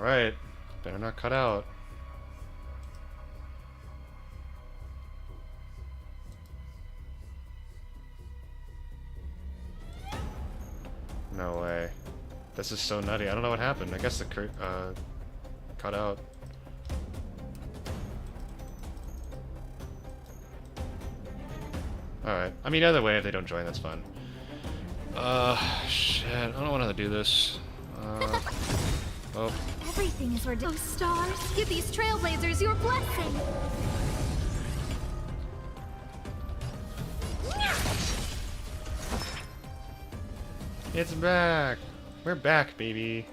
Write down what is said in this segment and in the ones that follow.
Alright. Better not cut out. No way. This is so nutty. I don't know what happened. I guess the cut out. Alright. I mean, either way, if they don't join, that's fine. Shit. I don't want to do this. Oh. Everything is ridiculous. Oh, stars, give these trailblazers your blessing. It's back! We're back, baby.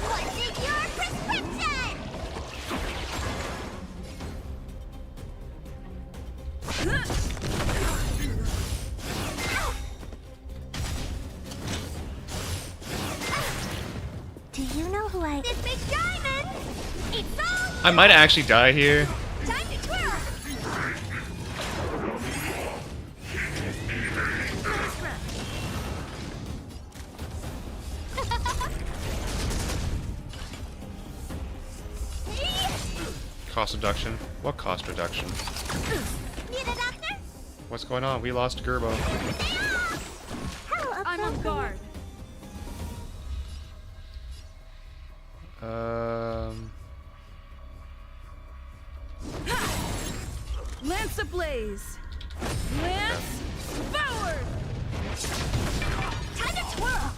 What's in your prescription? Do you know who I... This big diamond! It's all... I might actually die here. Time to twirl! Cost reduction? What cost reduction? Need a doctor? What's going on? We lost Gerbo. I'm on guard. Lance ablaze! Lance forward! Time to twirl!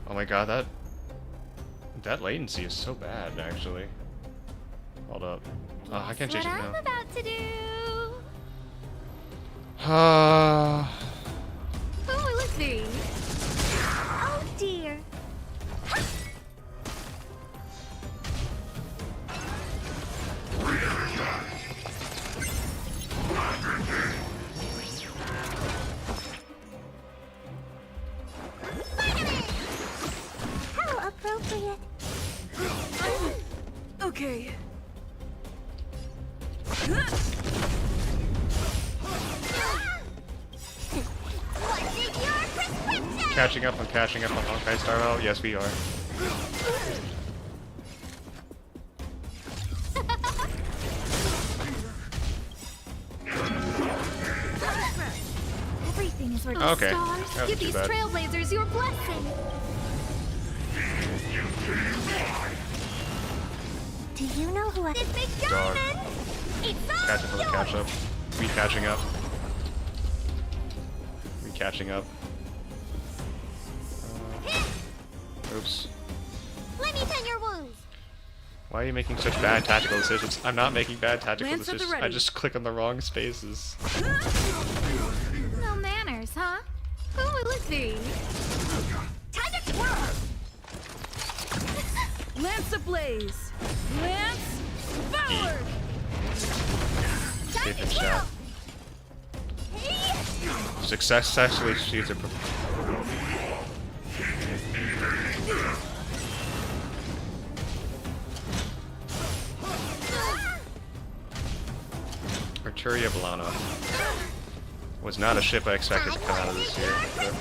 Oh my god, that latency is so bad, actually. Hold up. Oh, I can't change it What now. I'm about to do. Oh, let's see. Oh dear. How appropriate. Okay. What's in your prescription? Catching up, I'm catching up on Honkai Star Rail. Yes, we are. Everything is ready. Okay. Stars, That give wasn't too these bad. trailblazers your blessing. Do you know who I... This big Dog. diamond! It's all Catch up on the catch up. We catching up. We catching up. Oops. Let me tend your wounds. Why are you making such bad tactical decisions? I'm not making bad tactical Lance at the decisions. I ready. just click on the wrong spaces. No manners, huh? Oh, let's see. Time to twirl! Lance ablaze! Lance forward! Time Safe to and twirl! shot. Successfully shoots a... Arturia Blana was not a ship I expected to come out of this year. But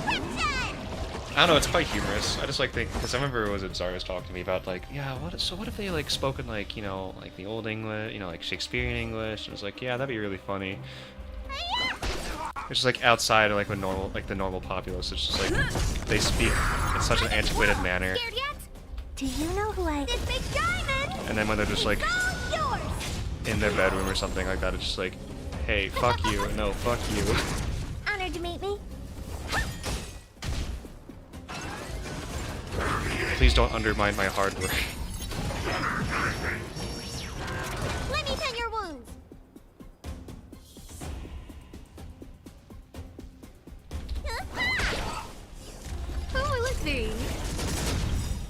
I don't know, it's quite humorous. I just like think, because I remember it was Zara was talking to me about like, yeah, what if they like spoken like, you know, like the old English, you know, like Shakespearean English. And I was like, yeah, that'd be really funny. It's just like outside of like the normal populace. It's just like they speak in such an antiquated manner. Scared yet? Do you know who I... This big diamond! And then when they're just like All yours! in their bedroom or something like that, it's just like, hey, fuck you, no, fuck you. Honored to meet me. Please don't undermine my hard work. Let me tend your wounds. Oh, let's see.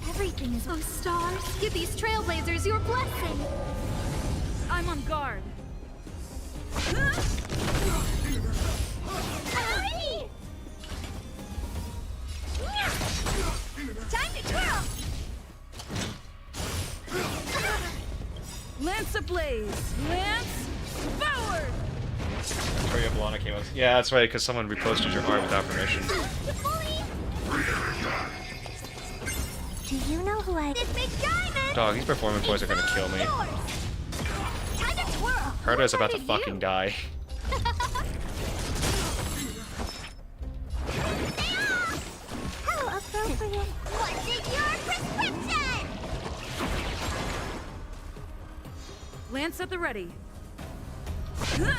Everything is... Oh, stars, give these trailblazers your blessing. I'm on guard. Time to twirl! Lance ablaze! Lance forward! Victoria Blana came out. Yeah, that's right, because someone reposted your art without permission. Do you know who I... This big diamond! Dog, these performance boys are gonna kill me. Time to twirl! Herta's about to fucking die. How appropriate. What's in your prescription? Lance at the ready. Time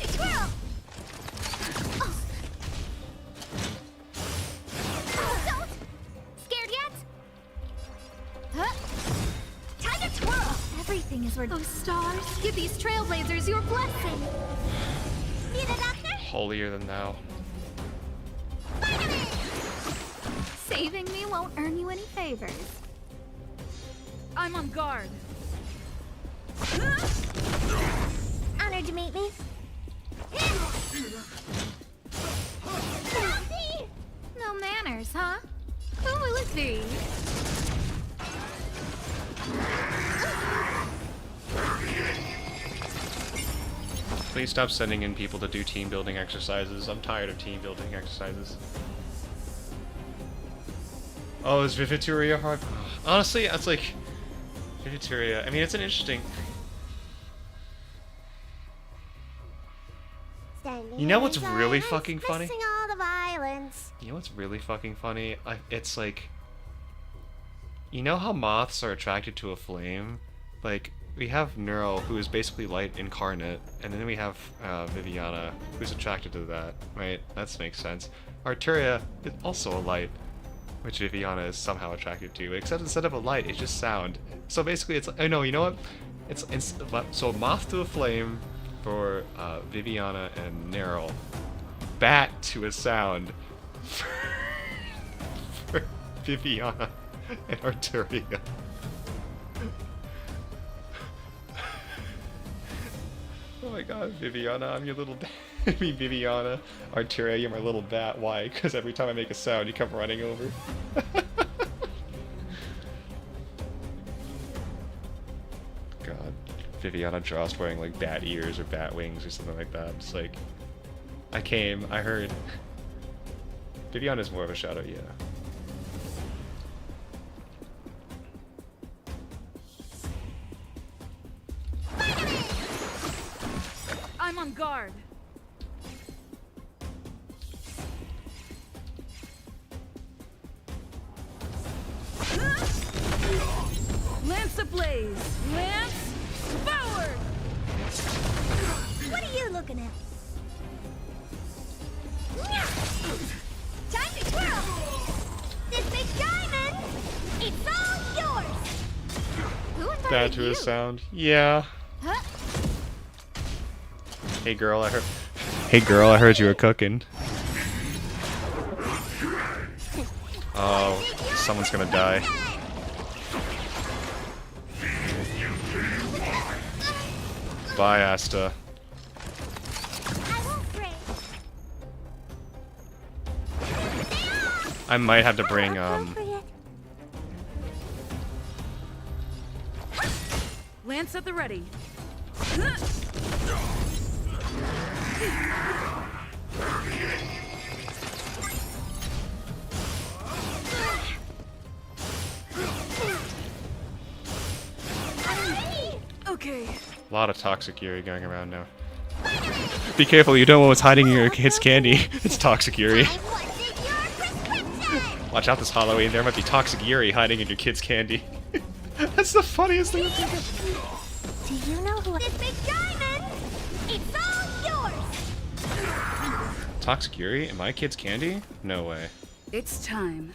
to twirl! Don't! Scared yet? Huh? Time to twirl! Everything is worth... Oh, stars, give these trailblazers your blessing! Need a doctor? Holier than thou. Saving me won't earn you any favors. I'm on guard. Honored to meet me. No manners, huh? Who will it be? Please stop sending in people to do team building exercises. I'm tired of team building exercises. Oh, is Vivituria hard? Honestly, it's like... Vivituria, I mean, it's an interesting... You know what's really fucking funny? All the violence. You know what's really fucking funny? It's like... You know how moths are attracted to a flame? Like, we have Neuro, who is basically light incarnate, and then we have Viviana, who's attracted to that, right? That makes sense. Arturia is also a light, which Viviana is somehow attracted to, except instead of a light, it's just sound. So basically, it's... Oh no, you know what? It's so moth to a flame for Viviana and Neryl. Bat to a sound for Viviana and Arturia. Oh my god, Viviana, I'm your little bat. I mean, Viviana, Arturia, you're my little bat. Why? Because every time I make a sound, you come running over. God. Viviana Jost wearing like bat ears or bat wings or something like that. It's like, I came, I heard. Viviana's more of a shadow, yeah. I'm on guard. Lance ablaze! Lance forward! What are you looking at? Time to twirl! This big diamond! It's all yours! Who invited That to you? a sound. Yeah. Huh? Hey girl, I heard. Hey girl, I heard you were cooking. Oh, someone's gonna die. Bye, Asta. I won't break. I might have to bring Appropriate. Lance at the ready. Okay. A lot of toxic Yuri going around now. Be careful, you don't know what's hiding in your kid's candy. It's toxic Yuri. What's in your prescription? Watch out this Halloween, there might be toxic Yuri hiding in your kid's candy. That's the funniest thing. Do you know who? This big diamond! It's all yours! Toxic Yuri in my kid's candy? No way. It's time.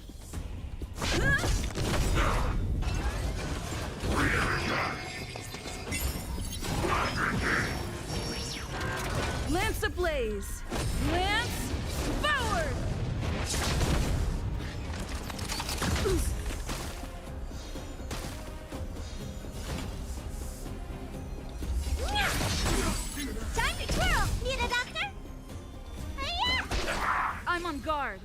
Lance ablaze! Lance forward! Time to twirl! Need a doctor? Hiya! I'm on guard.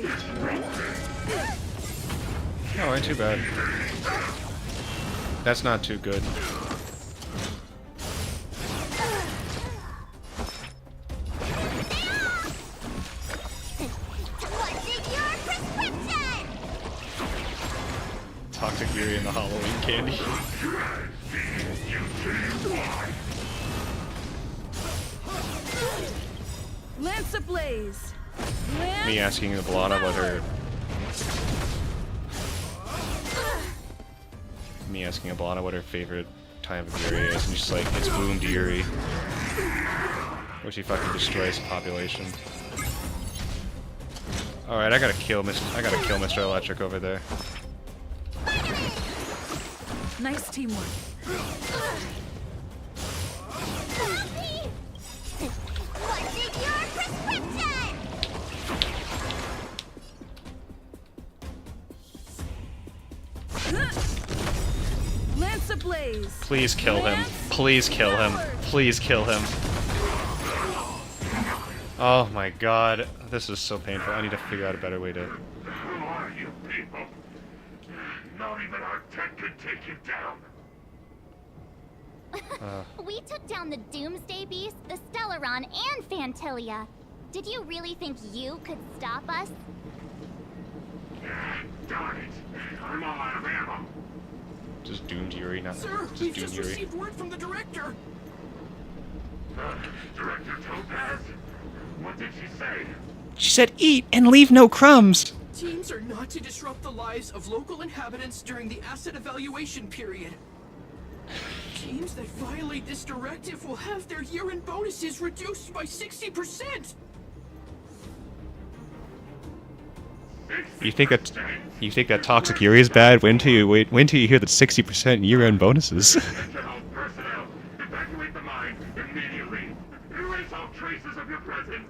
Okay. Oh, ain't too bad. That's not too good. Toxic Yuri and the Halloween candy. Lance ablaze. Lance Me asking Blana what her... Me asking Blana what her favorite time of Yuri is, and she's like, it's boomed Yuri. Where she fucking destroys the population. Alright, I gotta kill Mr. Electric over there. Nice teamwork. Lance ablaze. Please kill him. Please kill him. Please kill him. Oh my god. This is so painful. I need to figure out a better way to... Who are you people? Not even our tech could take you down. We took down the Doomsday Beast, the Stellaron, and Fantilia. Did you really think you could stop us? Darn it. I'm all out of ammo. Just doomed Yuri, not Sir, just we've doomed just Yuri. received word from the director. Director Topaz? What did she say? She said eat and leave no crumbs! Teams are not to disrupt the lives of local inhabitants during the asset evaluation period. Teams that violate this directive will have their year-end bonuses reduced by 60%. You think that Toxic Yuri is bad? Wait till you hear that 60% year-end bonuses. Attention all personnel. Evacuate the mine immediately. Erase all traces of your presence.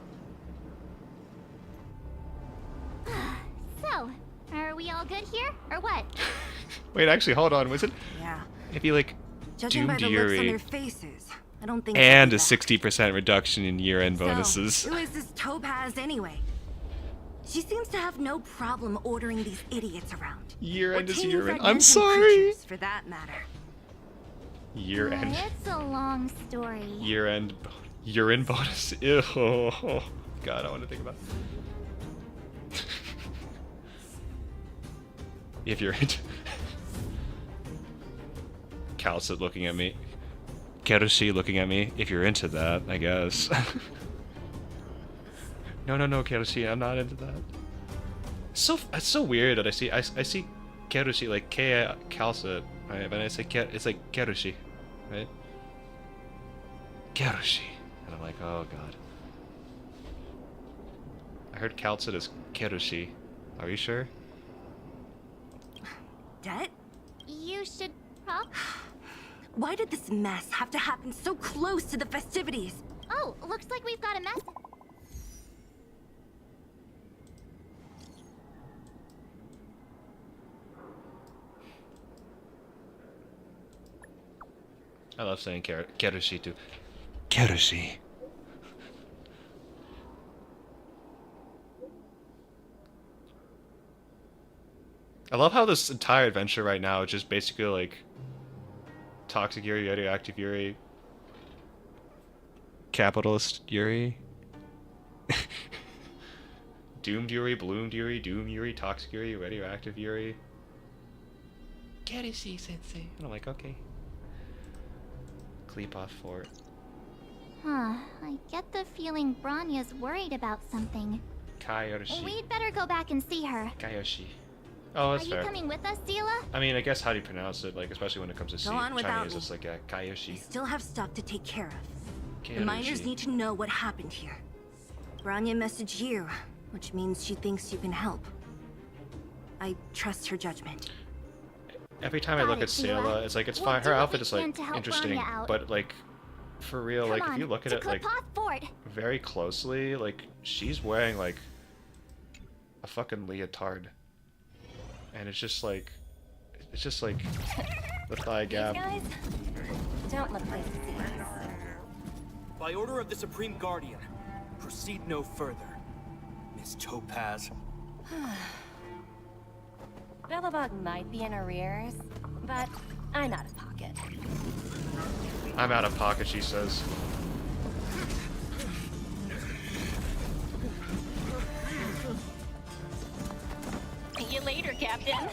So, are we all good here, or what? Wait, actually, hold on. Was it? Yeah. If you like Judging by doomed the looks on Yuri their faces, I don't think. and a it's that 60% reduction in year-end bad. bonuses. So, who is this Topaz anyway? She seems to have no problem ordering these idiots around. Year-end Or is tame year-end. fragmentum I'm sorry. creatures, for that matter. Year-end. It's a long story. Year-end bonus. Ew. God, I don't want to think about it. If you're into... Calcit looking at me. Kerushi looking at me. If you're into that, I guess. No, Kerushi, I'm not into that. It's so weird that I see Kerushi like Calcit, right? But I say it's like Kerushi, right? Kerushi, and I'm like, oh god. I heard Calcit is Kerushi. Are you sure? Det? You should prop. Why did this mess have to happen so close to the festivities? Oh, looks like we've got a mess. I love saying Kerushi too. Kerushi. I love how this entire adventure right now is just basically like Toxic Yuri, Radioactive Yuri, Capitalist Yuri, Doomed Yuri, Bloomed Yuri, Doom Yuri, Toxic Yuri, Radioactive Yuri. Kerushi Sensei. And I'm like, okay. Kleepoth Fort. Huh, I get the feeling Branya's worried about something. Kayoshi. We'd better go back and see her. Kayoshi. Oh, that's Are fair. you coming with us, Zila? I mean, I guess how do you pronounce it? Like, especially when it comes to Go on without Chinese, me. it's like We Kayoshi. still have stuff to take care of. The miners Kayoshi. need to know what happened here. Branya messaged you, which means she thinks you can help. I trust her judgment. Every time I Got look it, at Zila. Sayla, it's like, it's We'll fine. do Her what outfit we is can like to help interesting, Branya out. but like, for real, Come like on, if you look at to it like Kleepoth Fort. very closely, like she's wearing like a fucking leotard, and it's just like the thigh gap. Guys, don't look like these. By order of the Supreme Guardian, proceed no further. Miss Topaz, Bellabog might be in arrears, but I'm out of pocket. I'm out of pocket, she says. See you later, Captain.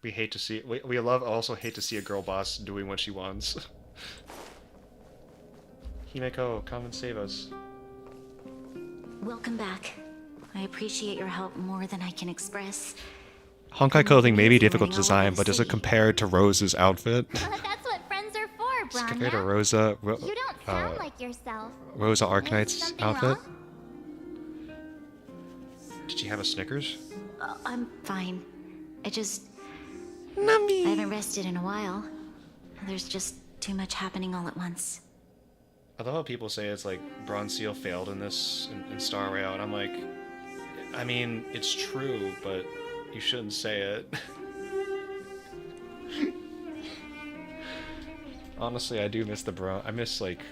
We hate to see we also hate to see a girl boss doing what she wants. Himeko, come and save us. Welcome back. I appreciate your help more than I can express. Honkai clothing may be difficult to design, but is it compared to Rose's outfit? That's what friends are for, Is it Bronya. compared to You don't sound like yourself. Rosa Is Arknight's something outfit? wrong? Did she have a Snickers? I'm fine. I Nummy. haven't rested in a while. There's just too much happening all at once. I love how people say it's like Bronze Seal failed in this in Star Rail, and I'm like, I mean, it's true, but you shouldn't say it. Honestly, I do miss I miss, like,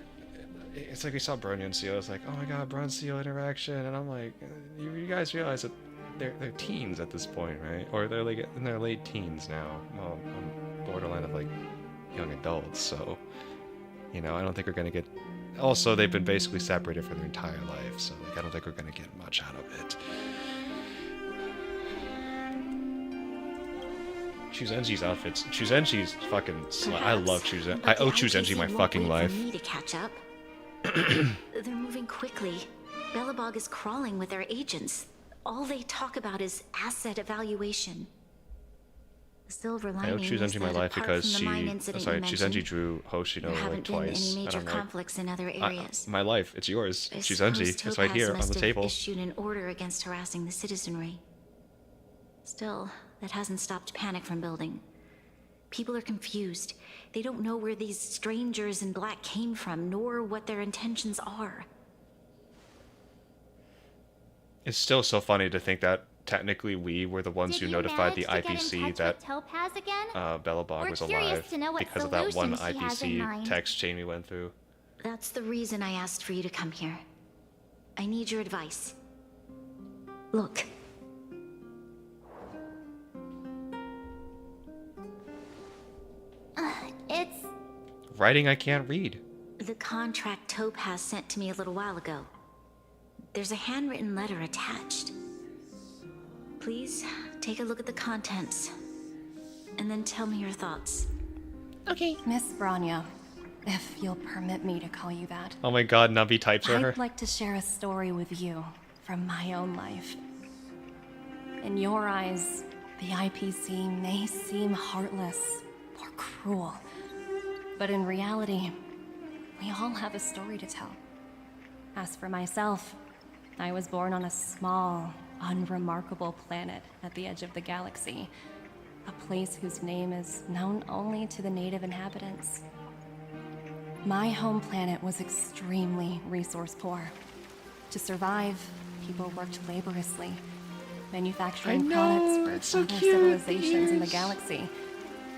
it's like we saw Bronya and Seal. It's like, oh my god, Bronze Seal interaction, and I'm like, you guys realize that they're teens at this point, right? Or they're like in their late teens now. Well, on borderline of like young adults, so you know, I don't think we're gonna get. Also, they've been basically separated for their entire life, so like, I don't think we're gonna get much out of it. Chuzenji's outfits. Chuzenji's fucking. I love Chuzenji. I owe Chuzenji my fucking life. For me to catch up. They're moving quickly. Bellabog is crawling with their agents. All they talk about is asset evaluation. The silver I owe lining is Chuzenji my that life apart because from the mine she. incident Sorry, you mentioned, Chuzenji drew Hoshino there like haven't been twice, any major and I'm like, conflicts in other areas. my life, it's yours. I Chuzenji, suppose it's right Topaz here on must the have table. issued an order against harassing the citizenry. Still, that hasn't stopped panic from building. People are confused. They don't know where these strangers in black came from, nor what their intentions are. It's still so funny to think that technically we were the ones who notified the IPC that Topaz again? Bellabog We're was curious alive to know what because of that one solution she has in mind. IPC text chain we went through. That's the reason I asked for you to come here. I need your advice. Look. It's... Writing I can't read. The contract Topaz sent to me a little while ago. There's a handwritten letter attached. Please, take a look at the contents. And then tell me your thoughts. Okay. Miss Bronya, if you'll permit me to call you that. Oh my god, Navi types are her. I'd like to share a story with you from my own life. In your eyes, the IPC may seem heartless or cruel. But in reality, we all have a story to tell. As for myself, I was born on a small, unremarkable planet at the edge of the galaxy. A place whose name is known only to the native inhabitants. My home planet was extremely resource poor. To survive, people worked laboriously, manufacturing products for other civilizations in the galaxy,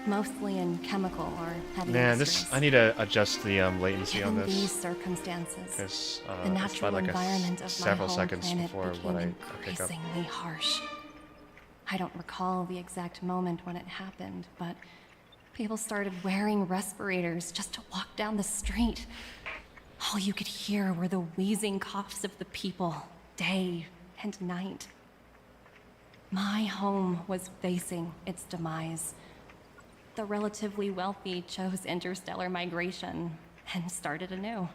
mostly in chemical or heavy Man, industries. I need to adjust the latency on Given these this. circumstances, Because the it's natural about like environment of my several home seconds planet before became what I pick up. increasingly harsh. I don't recall the exact moment when it happened, but people started wearing respirators just to walk down the street. All you could hear were the wheezing coughs of the people, day and night. My home was facing its demise. The relatively wealthy chose interstellar migration and started anew.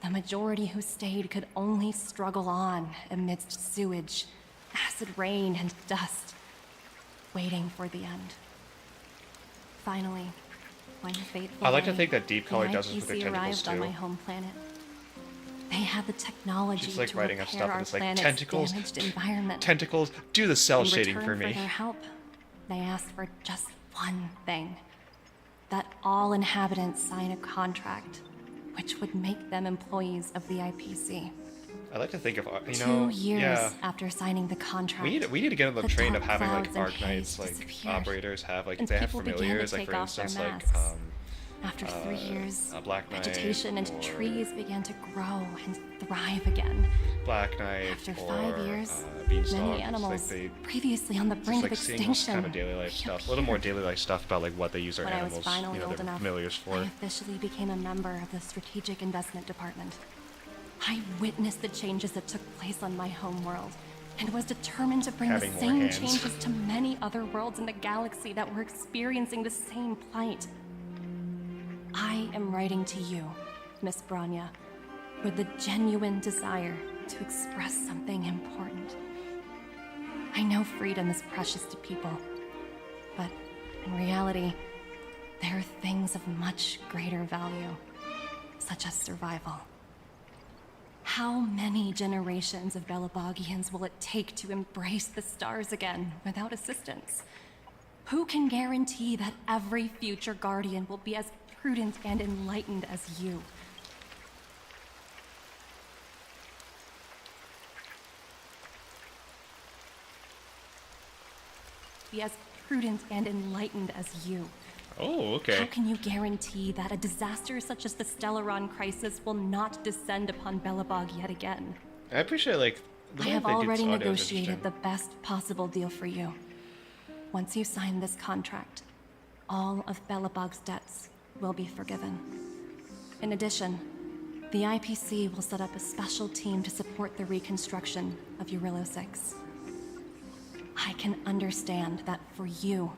The majority who stayed could only struggle on amidst sewage, acid rain, and dust, waiting for the end. Finally, one fateful I like to day, think that Deep Color the does this with their IPC tentacles arrived on my too. home planet. They had the technology She's like to writing up repair stuff and our it's like planet's tentacles, damaged environment. tentacles, do the cell In shading return for me. For their help, they asked for just one thing: that all inhabitants sign a contract, which would make them employees of the IPC. I like to think of, you know, 2 years yeah. after signing the contract, We need to get on the train of having like dark clouds and Arknights, haze like disappeared, operators have like and they have people began to familiars, like take for off their instance, like masks. After 3 years, Black Knight, vegetation and or trees began to grow and thrive again. Black Knight, After or 5 years, Beanstalk. many It's animals like they previously on the brink like of seeing this extinction kind of daily life stuff, a little more daily life stuff about like what they use their When I was animals, finally you know, old their enough, familiars I for. officially became a member of the Strategic Investment Department. I witnessed the changes that took place on my homeworld, and was determined to bring Having the more same hands. changes to many other worlds in the galaxy that were experiencing the same plight. I am writing to you, Miss Branya, with the genuine desire to express something important. I know freedom is precious to people, but in reality, there are things of much greater value, such as survival. How many generations of Belabogians will it take to embrace the stars again without assistance? Who can guarantee that every future Guardian will be as prudent and enlightened as you? Be as prudent and enlightened as you. Oh, okay. How can you guarantee that a disaster such as the Stellaron crisis will not descend upon Belobog yet again? I appreciate like the I way have they do already this audio is negotiated the interesting. best possible deal for you. Once you sign this contract, all of Belobog's debts will be forgiven. In addition, the IPC will set up a special team to support the reconstruction of Urilo 6. I can understand that for you,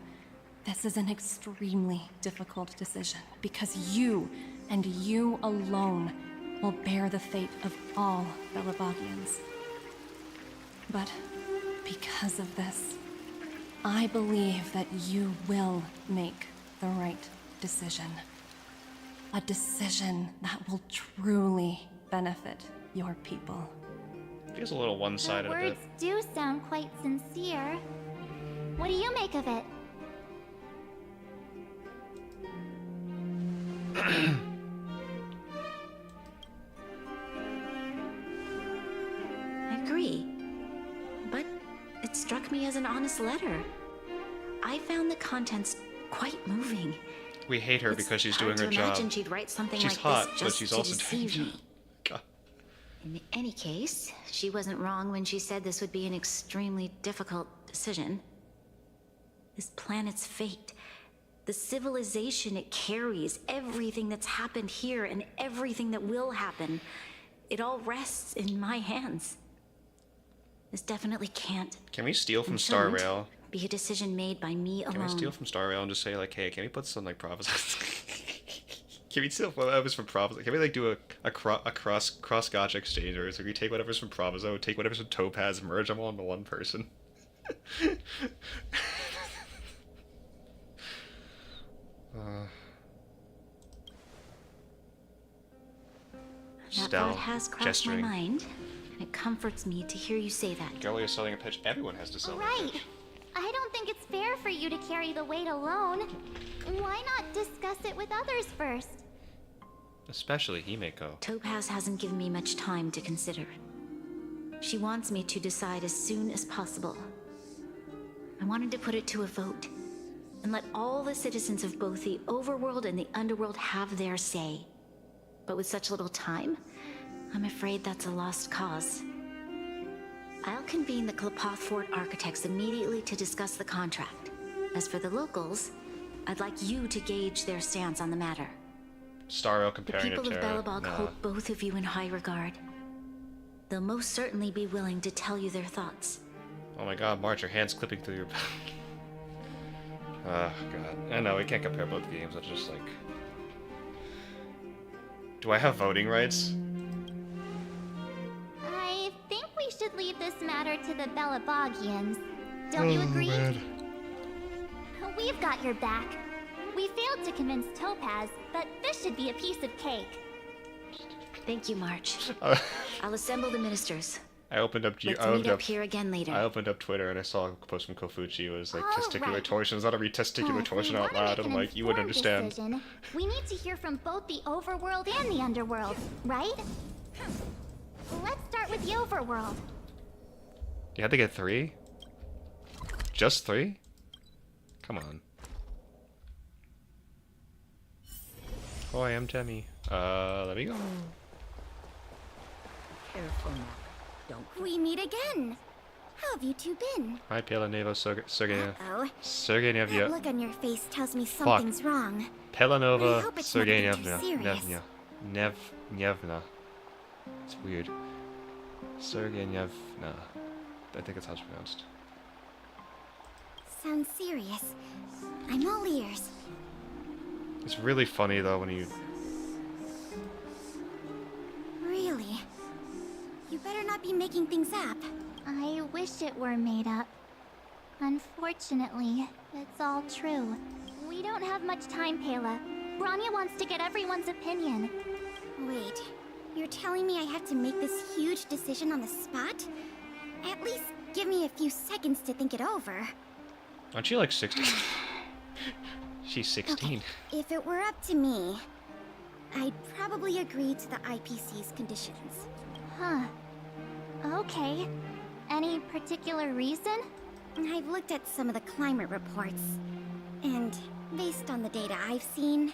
this is an extremely difficult decision, because you, and you alone, will bear the fate of all Belabogians. But because of this, I believe that you will make the right decision. A decision that will truly benefit your people. Feels a little The one-sided a bit. words do sound quite sincere. What do you make of it? I agree. But it struck me as an honest letter. I found the contents quite moving. We hate her It's because she's hard doing her to imagine job. she'd write something She's like hot, this but just she's to also doing deceive me. God. In any case, she wasn't wrong when she said this would be an extremely difficult decision. This planet's fate, the civilization it carries, everything that's happened here and everything that will happen, it all rests in my hands. This definitely can't Can we steal from and Star shouldn't Rail? be a decision made by me alone. Can we steal from Star Rail and just say like, hey, can we put some like Provis? Can we steal whatever's from Provis? Can we like do a cross gotcha exchange, or so we take whatever's from Proviso, take whatever's from Topaz, merge them all into one person? That thought has crossed my mind, and it comforts me to hear you say that. Girlie is selling a pitch. Everyone has to sell a Right. pitch. I don't think it's fair for you to carry the weight alone. Why not discuss it with others first? Especially Himeko. Topaz hasn't given me much time to consider. She wants me to decide as soon as possible. I wanted to put it to a vote, and let all the citizens of both the overworld and the underworld have their say. But with such little time, I'm afraid that's a lost cause. I'll convene the Klapoth Fort architects immediately to discuss the contract. As for the locals, I'd like you to gauge their stance on the matter. Star Rail The comparing to people of Terra. Belobog Nah. hold both of you in high regard. They'll most certainly be willing to tell you their thoughts. Oh my god, Marge, your hand's clipping through your back. Oh god. I know, we can't compare both games, it's just like... Do I have voting rights? I think we should leave this matter to the Belabogians. Don't you agree? We've got your back. We failed to convince Topaz, but this should be a piece of cake. Thank you, March. I'll assemble the ministers. I opened up Let's meet up here again later. I opened up Twitter and I saw a post from Kofuchi. It was like All testicular right. torsion. It's not a testicular If torsion we out wanna loud. make And I'm an like, you wouldn't informed understand. decision, we need to hear from both the overworld and the underworld, right? Let's start with the overworld. You had to get 3? Just 3? Come on. Oh, I am Temmie. Let me go. Careful now. Don't. We meet again. How have you two been? Hi, Pelanova Sergeyev. Oh, Sergeyev, that look on your face tells me something's wrong. I Pelanova hope it's nothing too Sergeyevna. serious. Nevna. It's weird. Sergeyevna. I think that's how it's pronounced. Sounds serious. I'm all ears. It's really funny though when you. Really? You better not be making things up. I wish it were made up. Unfortunately, it's all true. We don't have much time, Pela. Branya wants to get everyone's opinion. Wait, you're telling me I have to make this huge decision on the spot? At least give me a few seconds to think it over. Aren't she like 16? She's 16. Okay, if it were up to me, I'd probably agree to the IPC's conditions. Huh. Okay. Any particular reason? I've looked at some of the climate reports, and based on the data I've seen,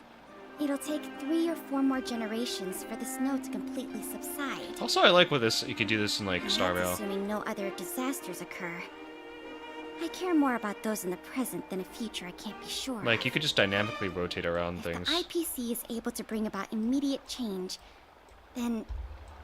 it'll take 3 or 4 more generations for the snow to completely subside. Also, I like with this. You could do this in like And Star that's Rail. assuming no other disasters occur. I care more about those in the present than a future I can't be sure Like of. you could just dynamically rotate around If things. the IPC is able to bring about immediate change, then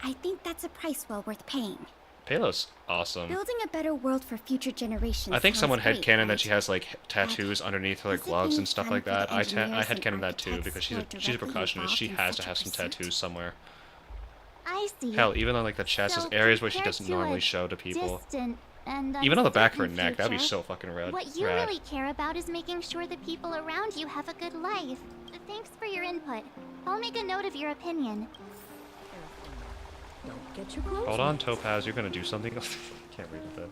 I think that's a price well worth paying. Pela's awesome. Building a better world for future generations. I think sounds someone great, headcanon right? that she has like tattoos underneath her like Is it gloves any and stuff fun like for the that. I engineers and headcanon that too architects because who are she's a directly percussionist. She involved in has to such a have some pursuit? tattoos somewhere. I see. Hell, even on like the chest, So there's areas where she compared doesn't to normally a show to people. Distant and Even on the back of her uncertain neck, that'd be future, so fucking rad. What you really care about is making sure the people around you have a good life. Thanks for your input. I'll make a note of your opinion. Don't get your clothes. Hold on, Topaz, you're gonna do something. Can't read it though.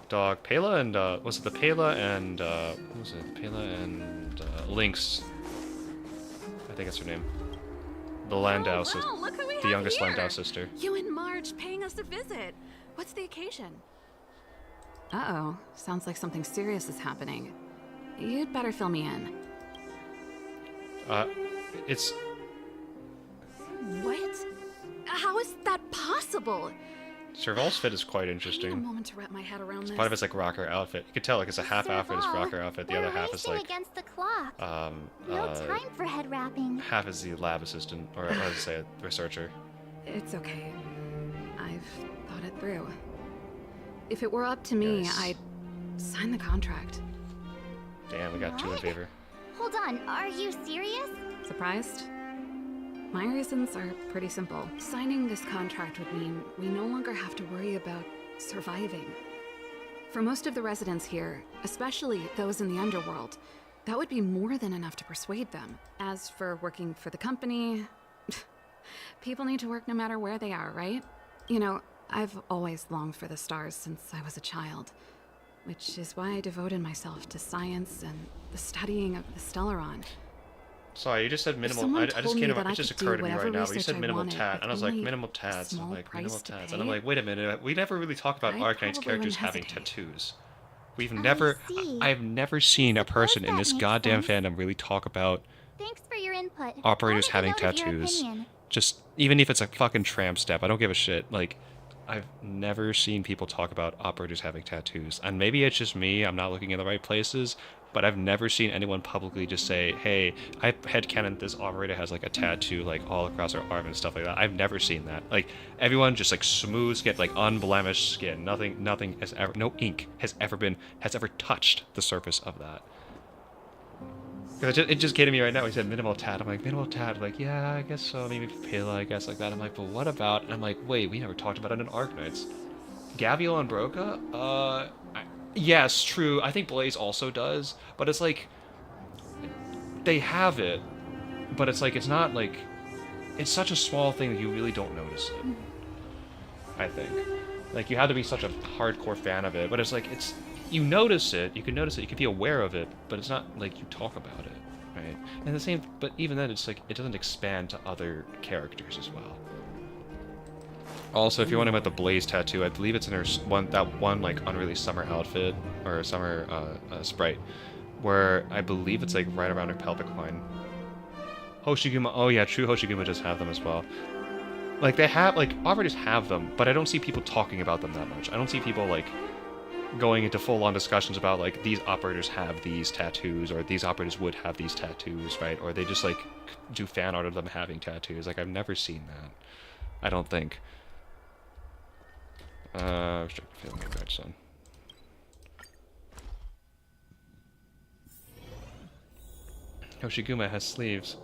Dog, Pela and was it the Pela and what was it? Pela and Lynx. I think that's her name. The Landau Oh, sister. wow, look who we The have youngest here. Landau sister. You and Marge paying us a visit. What's the occasion? Uh-oh. Sounds like something serious is happening. You'd better fill me in. It's What? How is that possible? Serval's fit is quite I need a interesting. moment to wrap my head around this. Part of it's like rocker outfit. You could tell like it's a half outfit is rocker outfit. The We're other half is racing like against the clock. No time for head wrapping. half is the lab assistant or how to say it, researcher. It's okay. I've thought it through. If it were up to me, Nice. I'd sign the contract. Damn, we got 2 in What? favor. Hold on, are you serious? Surprised? My reasons are pretty simple. Signing this contract would mean we no longer have to worry about surviving. For most of the residents here, especially those in the underworld, that would be more than enough to persuade them. As for working for the company, people need to work no matter where they are, right? You know, I've always longed for the stars since I was a child, which is why I devoted myself to science and the studying of the Stellaron. Sorry, you just said minimal. someone I just told me came that up. I It just could do occurred to me whatever right now. But you research said I minimal wanted tat, with and I was like only minimal a tats. I'm small like minimal price to tats, and I'm pay. like, wait a minute. We never really talked about I Arknight's probably characters wouldn't having hesitate. tattoos. We've never. see. I've never seen a person in that this makes goddamn sense. fandom really talk about Thanks for your input. operators I'll having make a note of your tattoos. opinion. Just even if it's a fucking tramp step, I don't give a shit. Like, I've never seen people talk about operators having tattoos, and maybe it's just me. I'm not looking in the right places. But I've never seen anyone publicly just say, "Hey, I headcanon this operator has like a tattoo like all across her arm and stuff like that." I've never seen that. Like everyone just like smooth skin, like unblemished skin. Nothing has ever, no ink has ever touched the surface of that. 'Cause it just came to me right now. He said minimal tat. I'm like minimal tat. Like yeah, I guess so. Maybe Pela, I guess like that. I'm like, but what about? And I'm like, wait, we never talked about it in Arknights. Gaviel and Broca? Yes, true. I think Blaze also does, but it's like they have it, but it's like it's not like it's such a small thing that you really don't notice it. I think like you have to be such a hardcore fan of it, but it's like it's you notice it, you can notice it, you can be aware of it, but it's not like you talk about it, right? And the same, but even then, it's like it doesn't expand to other characters as well. Also, if you're wondering about the Blaze tattoo, I believe it's in her that one like unreleased summer outfit or summer sprite. where I believe it's like right around her pelvic line. Hoshiguma, oh yeah, true, Hoshiguma does have them as well. Like, they have, like, operators have them, but I don't see people talking about them that much. I don't see people, like, going into full-on discussions about, like, these operators have these tattoos, or these operators would have these tattoos, right? Or they just, like, do fan art of them having tattoos. Like, I've never seen that. I don't think. Restricted feeling of redstone. Hoshiguma has sleeves.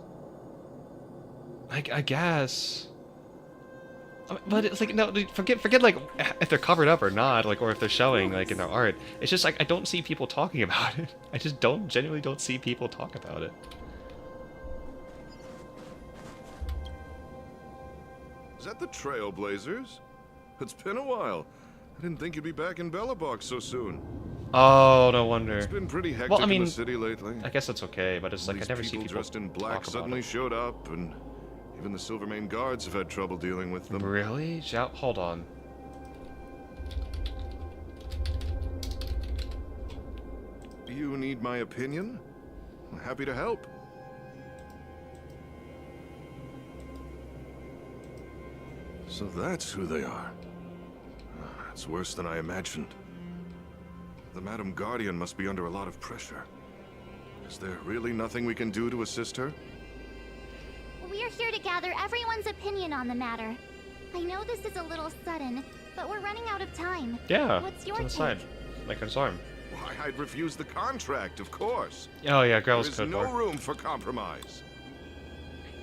I guess. But it's like, no, forget like if they're covered up or not, like, or if they're showing like in their art. It's just like I don't see people talking about it. I just genuinely don't see people talk about it. Is that the Trailblazers? It's been a while. I didn't think you'd be back in Belobog so soon. Oh, no wonder. It's been pretty hectic well, I mean, in the city lately. I guess that's okay, but it's like I never see people dressed in black suddenly showed up, and even the Silvermane guards have had trouble dealing with them. Really? Hold on. You need my opinion? I'm happy to help. So that's who they are. It's worse than I imagined. The Madam Guardian must be under a lot of pressure. Is there really nothing we can do to assist her? We're here to gather everyone's opinion on the matter. I know this is a little sudden, but we're running out of time. Yeah, what's your to the side. Like his arm. Why, I'd refuse the contract, of course. Oh yeah, girls There's could no work. room for compromise.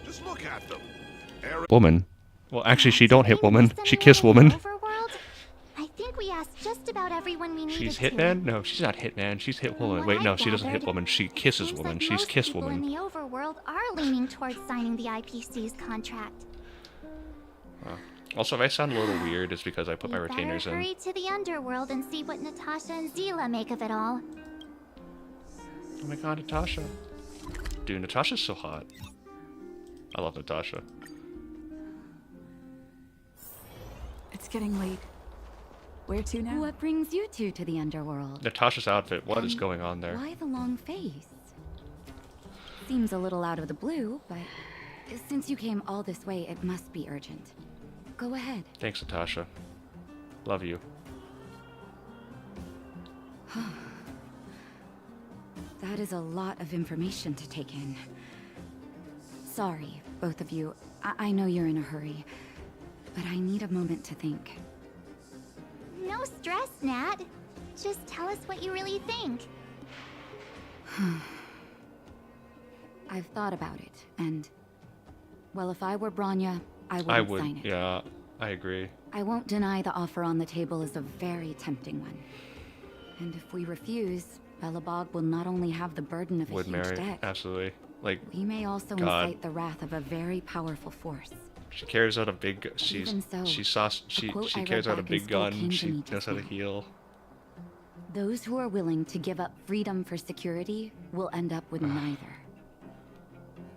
Just look at them. Woman. Well, actually, she don't hit woman. She kiss woman. I think we asked just about everyone we needed She's to. Hitman? No, she's not Hitman. She's hit woman. Wait, no, she doesn't hit woman. She kisses woman. Like She's kiss people woman. in the overworld are leaning towards signing the IPC's contract. Also, if I sound a little weird, it's because I put my retainers better in. hurry to the underworld and see what Natasha and Zila make of it all. Oh my god, Natasha. Dude, Natasha's so hot. I love Natasha. It's getting late. Where to now? What brings you two to the underworld? Natasha's outfit, what is going on there? Why the long face? Seems a little out of the blue, but since you came all this way, it must be urgent. Go ahead. Thanks, Natasha. Love you. That is a lot of information to take in. Sorry, both of you. I know you're in a hurry, but I need a moment to think. No stress, Nat. Just tell us what you really think. I've thought about it, and... well, if I were Bronya, I wouldn't sign it. Yeah, I agree. I won't deny the offer on the table is a very tempting one. And if we refuse, Belobog will not only have the burden of a huge debt. Absolutely. Like, we may also incite the wrath of a very powerful force. She carries out a big. She carries out a big gun. She knows how to heal. Those who are willing to give up freedom for security will end up with neither.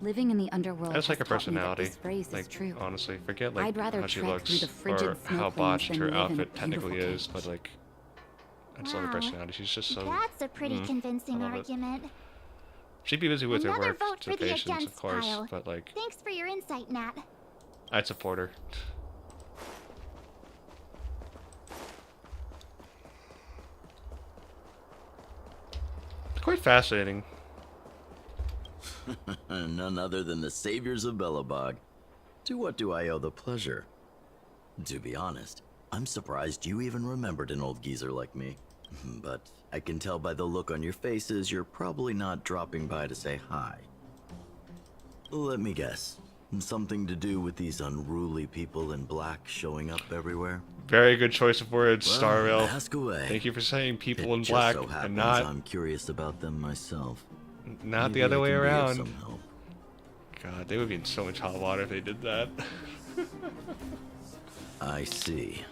Living in the underworld. That's like her has taught me that personality. this phrase Like, is true. honestly, forget like I'd rather how she trek looks through the frigid or snow how plains botched than her live in a outfit technically beautiful is, but like, I just love her Wow. personality. She's just so. That's a pretty convincing I love it. argument. She'd be busy with her Another work vote to for the patients, of against course, pile. but like, Thanks for your insight, Nat. I'd support her. It's quite fascinating. None other than the saviors of Belobog. To what do I owe the pleasure? To be honest, I'm surprised you even remembered an old geezer like me. But I can tell by the look on your faces you're probably not dropping by to say hi. Let me guess. Something to do with these unruly people in black showing up everywhere? Very good choice of words, Well, Starville. ask away. Thank you for saying people in It black just so happens and not I'm curious about them myself. not the Maybe other I way can be of around. some help. God, they would be in so much hot water if they did that. I see.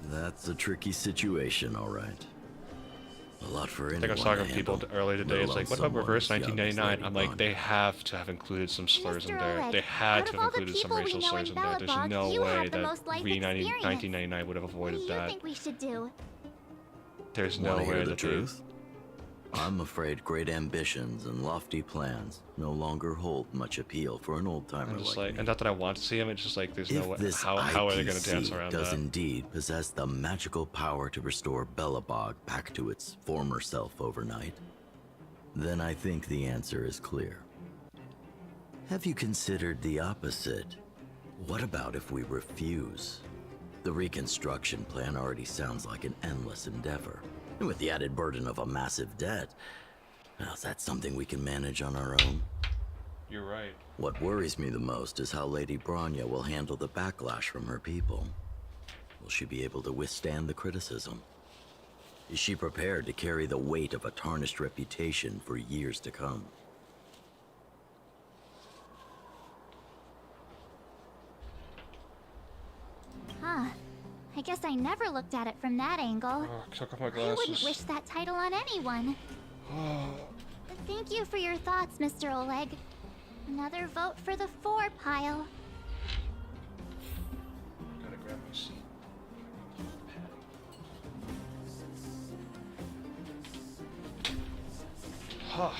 That's a tricky situation, all right. A lot for anyone I think I was talking to to people handle, earlier today. let It's like, alone what about someone reverse as young as 1999? Lady I'm like, Bonnie. they have to have included some slurs in Mr. there. Oleg, They had out to of have all the included some people we racial know slurs in in there. There's Belobog, no you way have the that most life 1999 would have What do avoided you that. think we should do? There's no Wanna hear way the that truth? I'm afraid great ambitions and lofty plans no longer hold much appeal for an old-timer I'm just like like, me. and not that I want to see him, it's just like there's no If way. this How are they going to dance IPC around does that? indeed possess the magical power to restore Belobog back to its former self overnight, then I think the answer is clear. Have you considered the opposite? What about if we refuse? The reconstruction plan already sounds like an endless endeavor. And with the added burden of a massive debt, well, is that something we can manage on our own? You're right. What worries me the most is how Lady Bronya will handle the backlash from her people. Will she be able to withstand the criticism? Is she prepared to carry the weight of a tarnished reputation for years to come? Huh. I guess I never looked at it from that angle. Oh, took off my I wouldn't glasses. wish that title on anyone. Thank you for your thoughts, Mr. Oleg. Another vote for the 4 pile. Gotta grab my seat. Huh.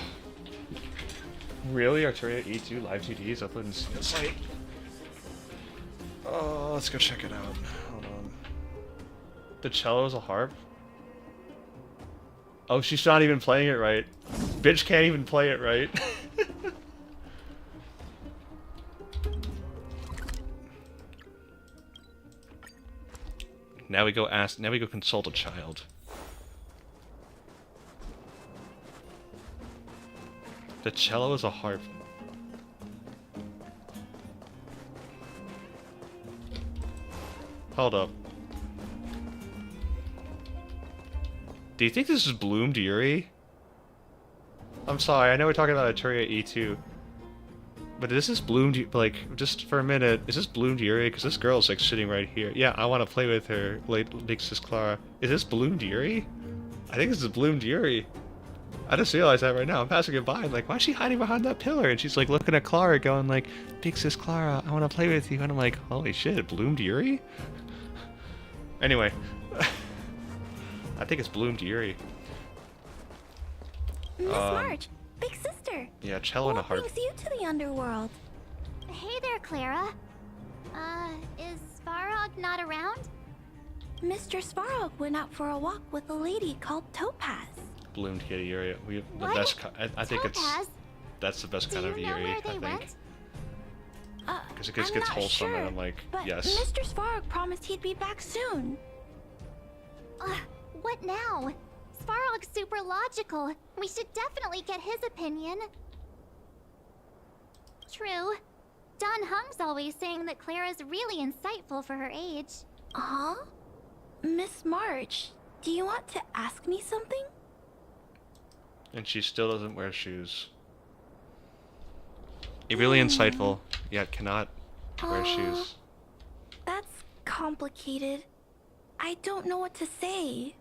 Really? Arturia E2 live 2Ds uploading the site? Oh, let's go check it out. Hold on. The cello is a harp? Oh, she's not even playing it right. Bitch can't even play it right. Now we go consult a child. The cello is a harp. Hold up. Do you think this is Bloomed Yuri? I'm sorry, I know we're talking about Arturia E2. But this is Bloomed, like, just for a minute, is this Bloomed Yuri? Because this girl's, like, sitting right here. Yeah, I want to play with her, big sis Clara. Is this Bloomed Yuri? I think this is Bloomed Yuri. I just realized that right now. I'm passing it by. I'm like, why is she hiding behind that pillar? And she's, like, looking at Clara going, like, big sis Clara, I want to play with you. And I'm like, holy shit, Bloomed Yuri? Anyway. I think it's Bloomed Yuri. Miss March, big sister. Yeah, cello and a harp. What brings you to the underworld? Hey there, Clara. Is Svarog not around? Mr. Svarog went out for a walk with a lady called Topaz. Bloomed Yuri. We have the What? best. I think Topaz? that's the best kind of Do you know Yuri. where I they think. went? Because it just I'm gets not wholesome, sure, and I'm like, but yes. Mr. Svarog promised he'd be back soon. What now? Svarog's super logical. We should definitely get his opinion. True. Don Hung's always saying that Clara's really insightful for her age. Huh? Miss March, do you want to ask me something? And she still doesn't wear shoes. Really insightful, yet cannot wear shoes. That's complicated. I don't know what to say.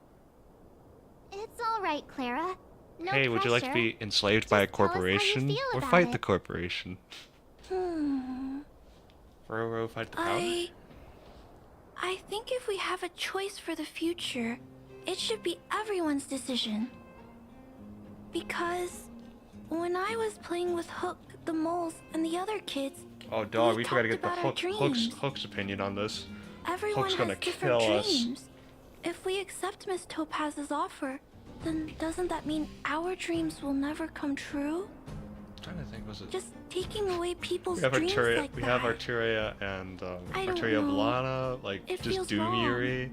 It's all right, Clara. No Hey, would you like to pressure. be enslaved by a tell us how you corporation feel or about fight it. the corporation? Roro, fight the power. I think if we have a choice for the future, it should be everyone's decision. Because when I was playing with Hook, the moles, and the other kids, Oh, dog, we talked gotta get the about our dreams. Hook's opinion on this. everyone Hook's has gonna different kill us. dreams. If we accept Miss Topaz's offer, then doesn't that mean our dreams will never come true? I'm trying to think, was it? Just taking away people's We have dreams Arturia, like we that. have Arturia and I don't Arturia know. Blana, like It just feels Doom wrong. Yuri.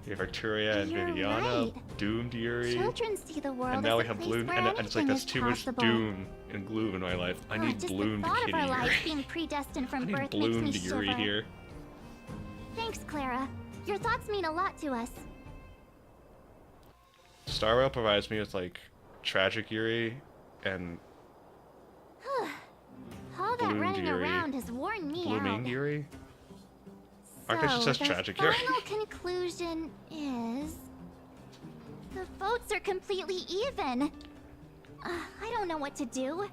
We have Arturia and You're Viviana, right. Doomed Yuri. Children see the world And now as we a have place Bloom, where and it's like anything that's is too much possible. doom and gloom in my life. I need Just bloomed the thought kitty of our lives Yuri. being predestined from I need birth makes me bloomed Yuri shiver. here. Thanks, Clara. Your thoughts mean a lot to us. Star Rail provides me with like tragic Yuri and All that Bloomed running Yuri. around has worn me blooming out. Yuri. I guess it says the tragic Yuri. final conclusion is... the votes are completely even. I don't know what to do.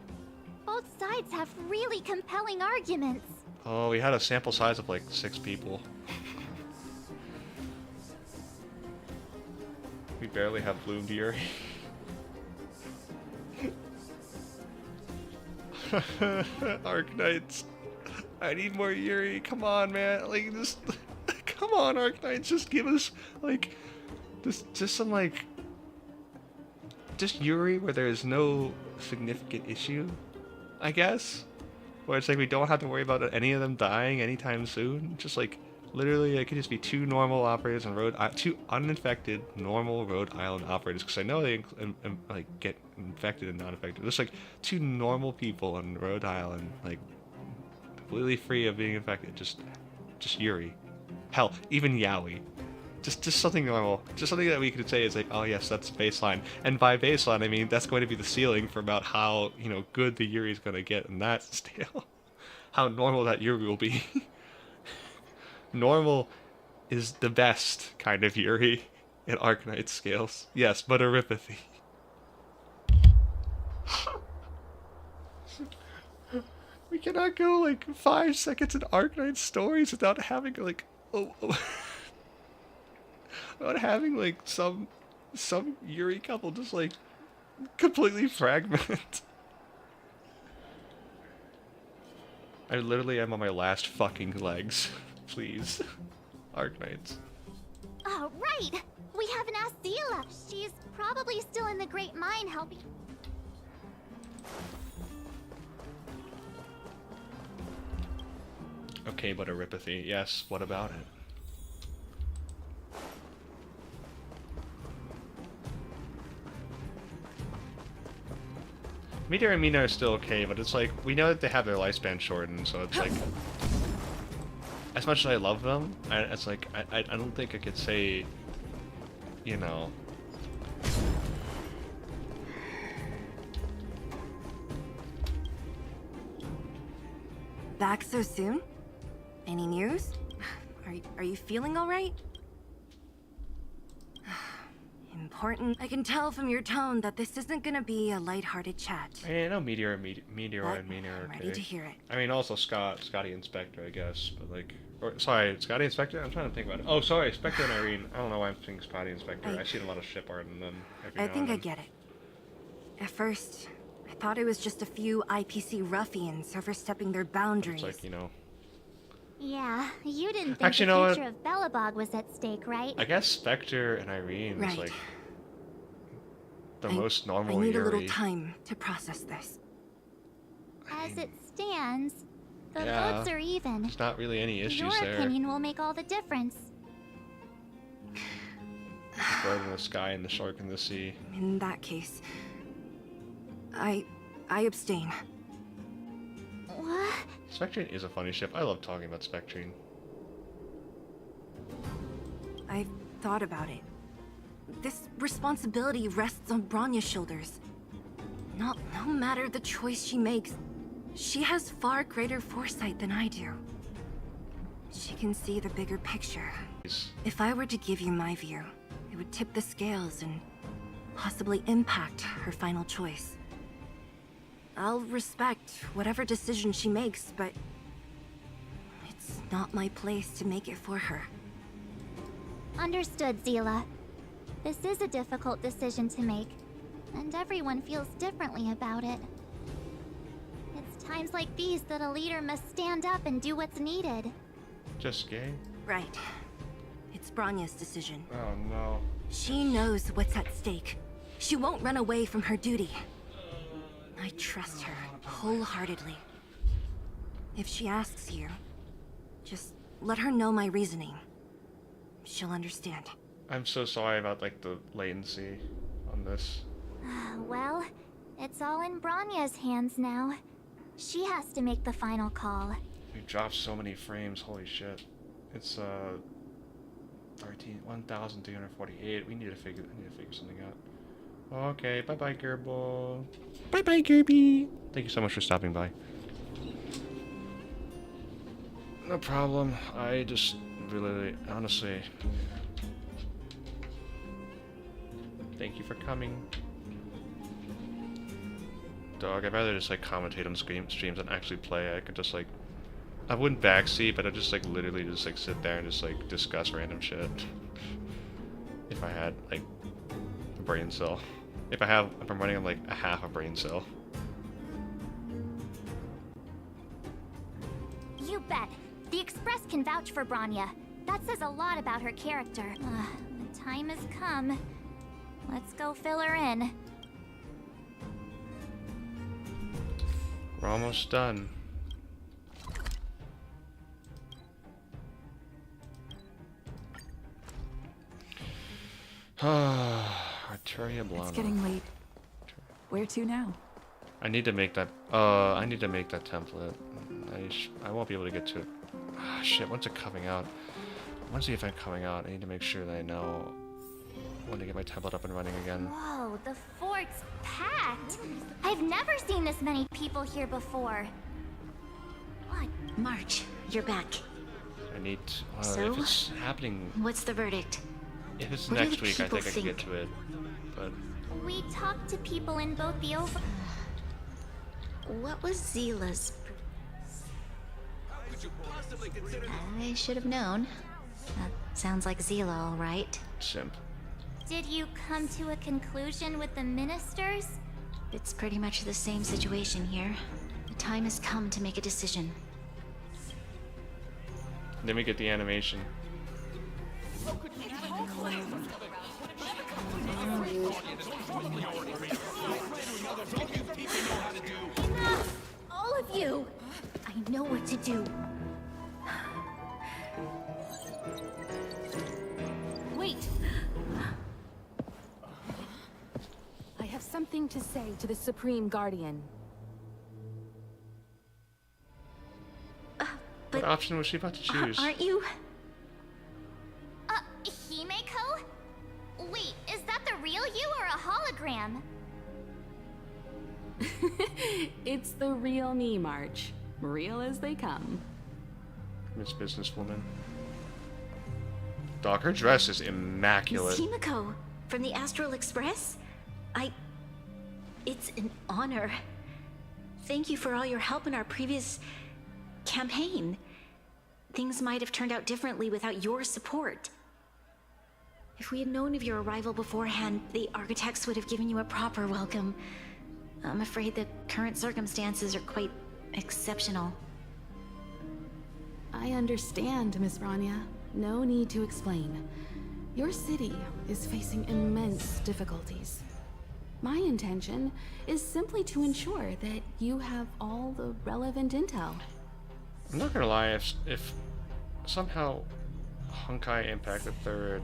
Both sides have really compelling arguments. Oh, we had a sample size of like 6 people. We barely have bloomed Yuri. Arknights. I need more Yuri. Come on, man. Like, just... Come on, Arknights. Just give us, like... Just some, like... Just Yuri where there's no significant issue, I guess? Where it's like we don't have to worry about any of them dying anytime soon. Just, like, literally, it could just be two normal operators on two uninfected, normal Rhode Island operators. Because I know they, like, get infected and not infected. Just, like, two normal people on Rhode Island, like... completely free of being infected. Just Yuri. Hell, even Yaoi. Just something normal. Just something that we could say is like, oh yes, that's baseline. And by baseline, I mean that's going to be the ceiling for about how, you know, good the Yuri is going to get in that scale. How normal that Yuri will be. Normal is the best kind of Yuri in Arknight scales. Yes, but Eripathy. We cannot go like 5 seconds in Arknight stories without having like without having like some Yuri couple just like completely fragment. I literally am on my last fucking legs. Please. Arknights. Oh, right! We haven't asked Zila. She's probably still in the Great Mine helping. Okay, but Eripathy. Yes, what about it? Meteor and Mina are still okay, but it's like, we know that they have their lifespan shortened, so it's like... As much as I love them, it's like, I don't think I could say, you know... Back so soon? Any news? Are you feeling alright? Important. I can tell from your tone that this isn't gonna be a lighthearted chat. I know Meteor and Mina are okay. Ready to hear it. I mean, also Scotty and Spectre, I guess, but like... sorry, Scotty and Spectre? I'm trying to think about it. Oh, sorry, Spectre and Irene. I don't know why I'm thinking Scotty and Spectre. I've seen a lot of ship art in them. I think I get it. At first, I thought it was just a few IPC ruffians overstepping their boundaries. It's like, you know... Yeah, you didn't think Actually, the you know future of Belobog was at stake, right? I guess Spectre and Irene is like... the most normal I need Yuri. a little time to process this. As it stands, the Yeah, votes are even. There's not really any issues Your there. opinion will make all the difference. The bird in the sky and the shark in the sea. In that case, I abstain. What? Spectrine is a funny ship. I love talking about Spectrine. I've thought about it. This responsibility rests on Bronya's shoulders. No matter the choice she makes, she has far greater foresight than I do. She can see the bigger picture. If I were to give you my view, it would tip the scales and possibly impact her final choice. I'll respect whatever decision she makes, but it's not my place to make it for her. Understood, Zila. This is a difficult decision to make, and everyone feels differently about it. It's times like these that a leader must stand up and do what's needed. Just gay? Right. It's Bronya's decision. Oh no. She knows what's at stake. She won't run away from her duty. I trust her wholeheartedly. If she asks you, just let her know my reasoning. She'll understand. I'm so sorry about like the latency on this. Well, it's all in Bronya's hands now. She has to make the final call. We dropped so many frames, holy shit. It's 1,348. I need to figure something out. Okay, bye-bye, Gerbil. Bye-bye, Gerby. Thank you so much for stopping by. No problem. I just really, honestly... Thank you for coming. Dog, I'd rather just like commentate on streams than actually play. I could just like... I wouldn't backseat, but I'd just like literally just like sit there and just like discuss random shit. If I had like a brain cell. If I'm running on like a half a brain cell. bet. The Express can vouch for Bronya. That says a lot about her character. The time has come. Let's go fill her in. We're almost done. Arteria Blana. It's getting late. Where to now? I need to make that. I need to make that template. I won't be able to get to it. Ah, shit. When's it coming out? When's the event coming out? I need to make sure that I know when to get my template up and running again. Whoa, the fort's packed. I've never seen this many people here before. What? March, you're back. I need. So? If it's happening. What's the verdict? If it's What do next the week, I people think I can get to it. But We talked to people in both the over... What was Zila's... I should have known. That sounds like Zila, all right. Simp. Did you come to a conclusion with the ministers? It's pretty much the same situation here. The time has come to make a decision. Then we get the animation. Enough! All of you! I know what to do. Wait! I have something to say to the Supreme Guardian. What option was she about to choose? Aren't you? Himeko? Wait, is that the real you or a hologram? It's the real me, March. Real as they come. Miss Businesswoman. Doc, her dress is immaculate. Miss Himeko, from the Astral Express? It's an honor. Thank you for all your help in our previous campaign. Things might have turned out differently without your support. If we had known of your arrival beforehand, the architects would have given you a proper welcome. I'm afraid the current circumstances are quite exceptional. I understand, Miss Bronya. No need to explain. Your city is facing immense difficulties. My intention is simply to ensure that you have all the relevant intel. I'm not gonna lie, if somehow Honkai Impact the Third,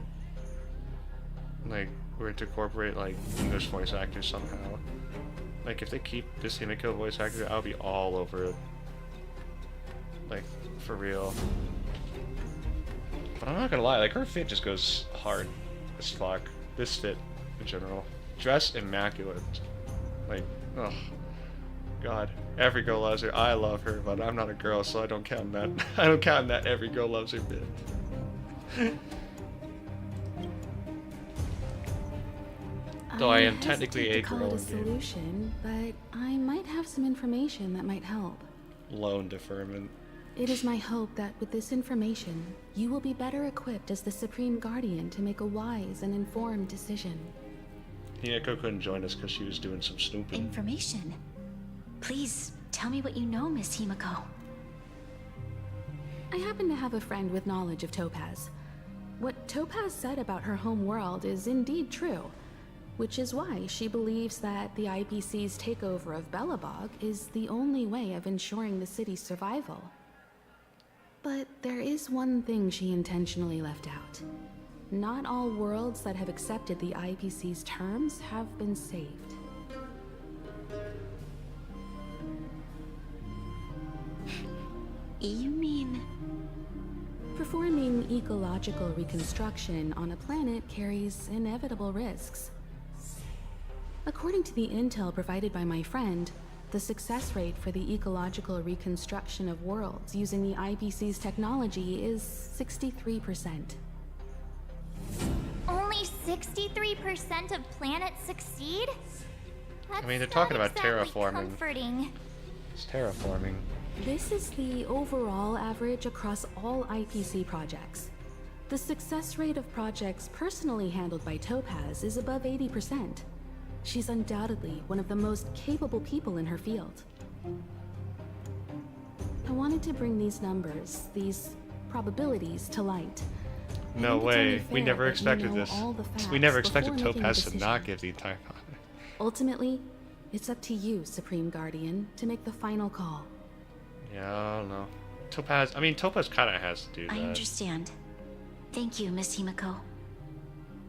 like, were to incorporate, like, English voice actors somehow, like, if they keep this Himeko voice actor, I'll be all over it. Like, for real. But I'm not gonna lie, like, her fit just goes hard as fuck. This fit, in general. Dress immaculate. Like, oh, God. Every girl loves her. I love her, but I'm not a girl, so I don't count that. I don't count that every girl loves her bit. Though I am technically a call girl. it a solution, but I might have some information that might help. Loan deferment. It is my hope that with this information, you will be better equipped as the Supreme Guardian to make a wise and informed decision. Himeko couldn't join us because she was doing some snooping. Information? Please, tell me what you know, Miss Himeko. I happen to have a friend with knowledge of Topaz. What Topaz said about her home world is indeed true, which is why she believes that the IPC's takeover of Belobog is the only way of ensuring the city's survival. But there is one thing she intentionally left out. Not all worlds that have accepted the IPC's terms have been saved. You mean... Performing ecological reconstruction on a planet carries inevitable risks. According to the intel provided by my friend, the success rate for the ecological reconstruction of worlds using the IPC's technology is 63%. Only 63% of planets succeed? That's I mean, they're talking not about exactly terraforming. Comforting. It's terraforming. This is the overall average across all IPC projects. The success rate of projects personally handled by Topaz is above 80%. She's undoubtedly one of the most capable people in her field. I wanted to bring these numbers, these probabilities to light. I No think it's only way. We fair never that you expected know this. all the We never facts expected before making a Topaz to decision. not give the entire comment. Ultimately, it's up to you, Supreme Guardian, to make the final call. Yeah, I don't know. Topaz, I mean, Topaz kind of has to do that. I understand. Thank you, Miss Himiko.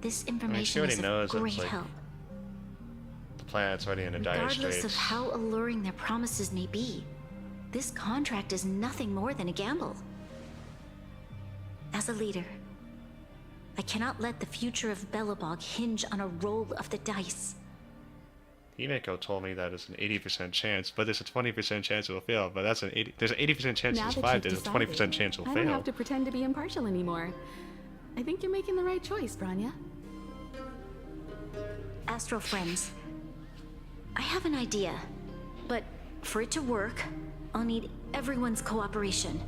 This she information already is knows of it's great like help. the planet's already in a dire Regardless straits. of how alluring their promises may be, this contract is nothing more than a gamble. As a leader, I cannot let the future of Belobog hinge on a roll of the dice. Himeko told me that it's an 80% chance, but there's a 20% chance it'll fail. But that's there's an 80% chance Now it'll that survive. you've There's a 20% decided, chance it'll I fail. don't have to pretend to be impartial anymore. I think you're making the right choice, Branya. Astral friends, I have an idea, but for it to work, I'll need everyone's cooperation.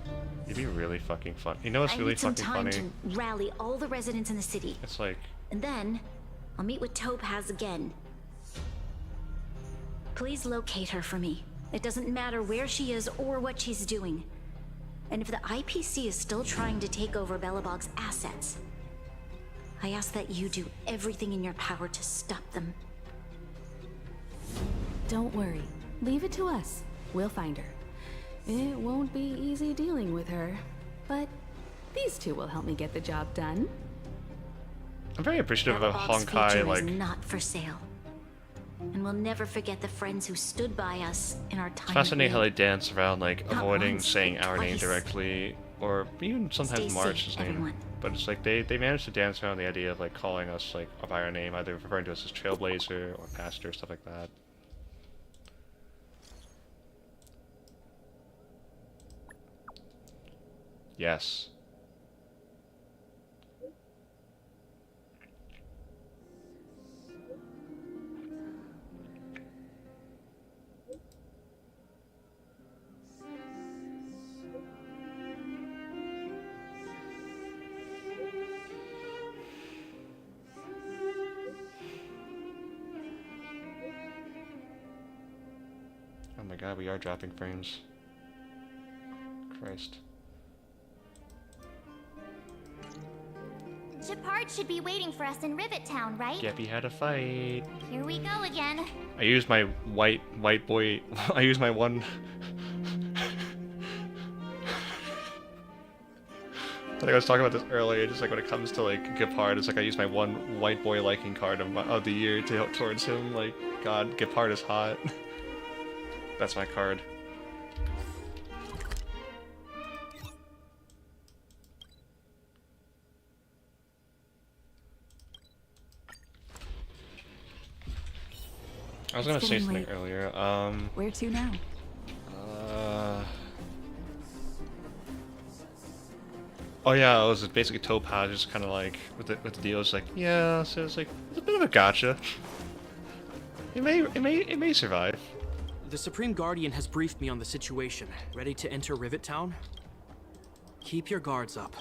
It'd be really fucking fun. You know what's I really need some fucking time funny? to rally all the residents in the city. It's like, And then, I'll meet with Topaz again. Please locate her for me. It doesn't matter where she is or what she's doing. And if the IPC is still trying to take over Belobog's assets, I ask that you do everything in your power to stop them. Don't worry. Leave it to us. We'll find her. It won't be easy dealing with her, but these two will help me get the job done. I'm very appreciative of Belobog's Honkai, future like, is not for sale. And we'll never forget the friends who stood by us in our it's time of fascinating how need. they dance around, like, Not avoiding once, saying but our name twice. directly, or even sometimes Stay March's safe, name. everyone. But it's like, they managed to dance around the idea of, like, calling us, like, by our name, either referring to us as Trailblazer or Pastor, stuff like that. Yes. Oh my god, we are dropping frames. Christ. Shepard should be waiting for us in Rivet Town, right? Geppy had a fight. Here we go again. I used my white boy. I used my one. I think I was talking about this earlier. Just like when it comes to like Gepard, it's like I use my one white boy liking card of the year to help towards him. Like, God, Gepard is hot. That's my card. I was gonna say something earlier. Where to now? Oh yeah, it was basically Topaz just kind of like with the deal. It's like, yeah, so it's like it's a bit of a gotcha. It may survive. The Supreme Guardian has briefed me on the situation. Ready to enter Rivet Town? Keep your guards up.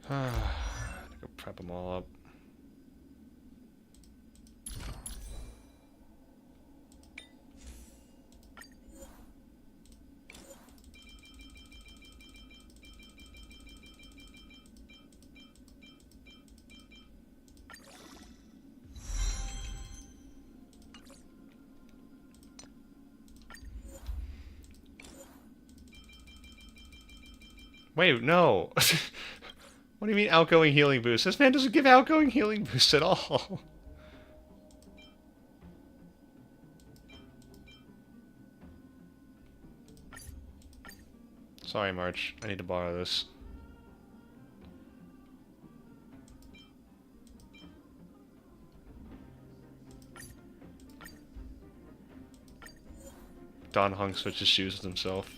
Go prep them all up. Wait, no. What do you mean outgoing healing boost? This man doesn't give outgoing healing boost at all. Sorry, March. I need to borrow this. Don Hung switches shoes with himself.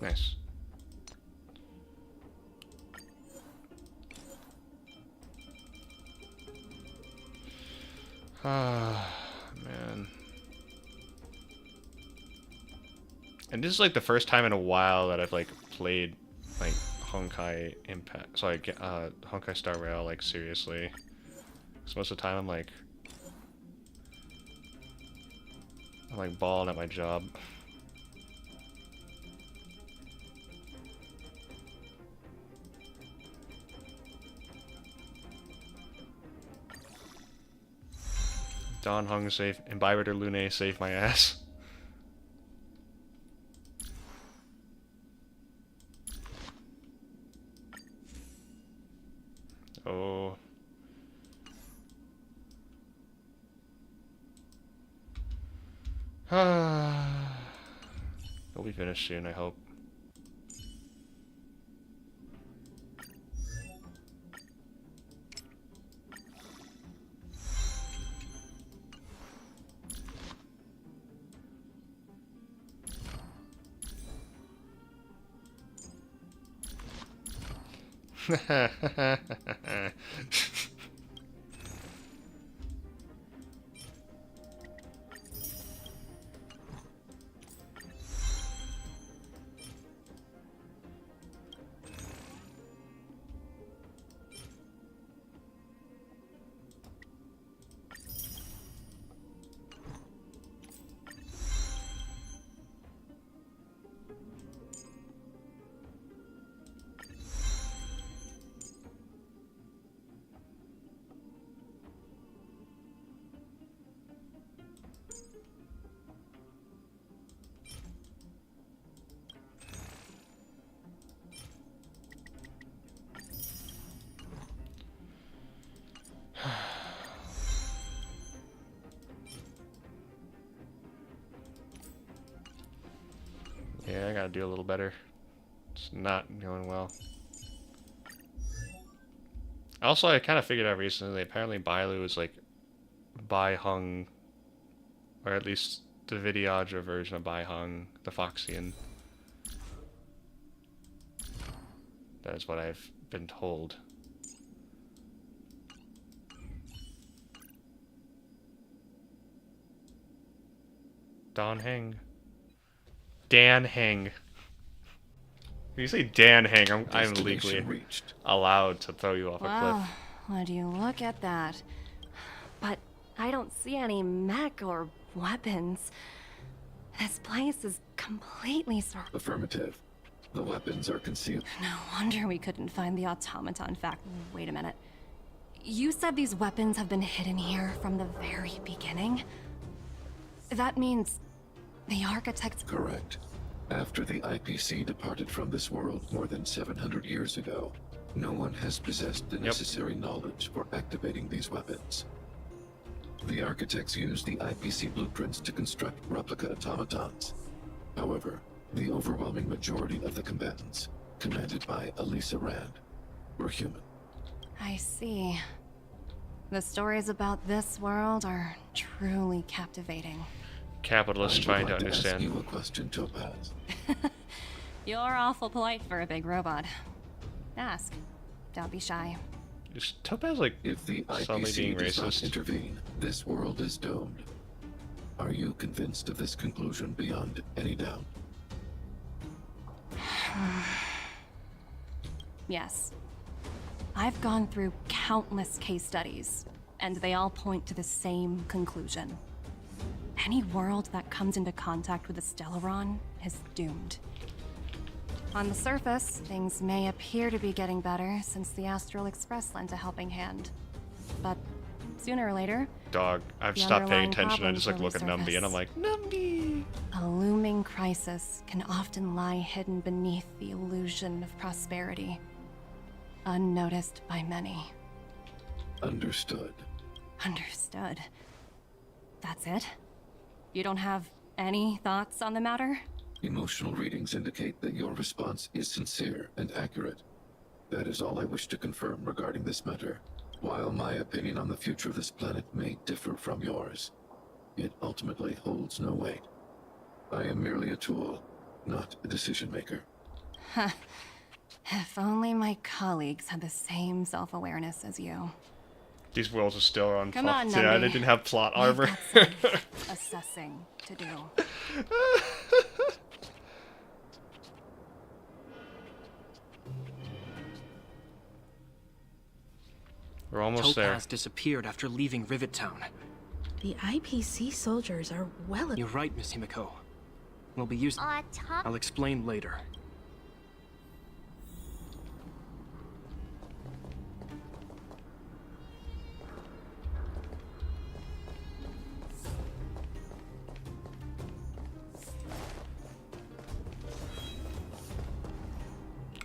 Nice. Ah, man. And this is like the first time in a while that I've like played like Honkai Impact, so like Honkai Star Rail like seriously. Because most of the time I'm like balling at my job. Don Hung safe, Imbibitor Lune save my ass. Oh. It'll be finished soon, I hope. Yeah, I gotta do a little better. It's not going well. Also, I kind of figured out recently, apparently Bailu is like Bai Hung, or at least the Vidyaja version of Bai Hung, the Foxian. That is what I've been told. Don Heng. Dan Heng. When you say Dan Heng, I'm legally allowed to throw you off a cliff. Wow, would you look at that? But I don't see any mech or weapons. This place is completely Affirmative. The weapons are concealed. No wonder we couldn't find the automaton fact. Wait a minute. You said these weapons have been hidden here from the very beginning? That means the architects... Correct. After the IPC departed from this world more than 700 years ago, no one has possessed the necessary knowledge for activating these weapons. The architects used the IPC blueprints to construct replica automatons. However, the overwhelming majority of the combatants, commanded by Elisa Rand, were human. I see. The stories about this world are truly captivating. Capitalists trying to understand. Ask you a question, Topaz. You're awful polite for a big robot. Ask. Don't be shy. Is Topaz like if the suddenly being IPC does not racist? Intervene, this world is doomed. Are you convinced of this conclusion beyond any doubt? Yes. I've gone through countless case studies, and they all point to the same conclusion. Any world that comes into contact with a Stellaron is doomed. On the surface, things may appear to be getting better since the Astral Express lent a helping hand. But sooner or later... Dog, I've the stopped paying underlying attention. I just like problems look will at Numby and I'm resurface. like, Numby! A looming crisis can often lie hidden beneath the illusion of prosperity, unnoticed by many. Understood. Understood. That's it? You don't have any thoughts on the matter? Emotional readings indicate that your response is sincere and accurate. That is all I wish to confirm regarding this matter. While my opinion on the future of this planet may differ from yours, it ultimately holds no weight. I am merely a tool, not a decision maker. If only my colleagues had the same self-awareness as you. These worlds are still on. Come on, yeah, they didn't have plot armor. We've got some assessing to do. We're almost there. Topaz disappeared after leaving Rivet Town. The IPC soldiers are well. You're right, Miss Himiko. We'll be using. I'll explain later.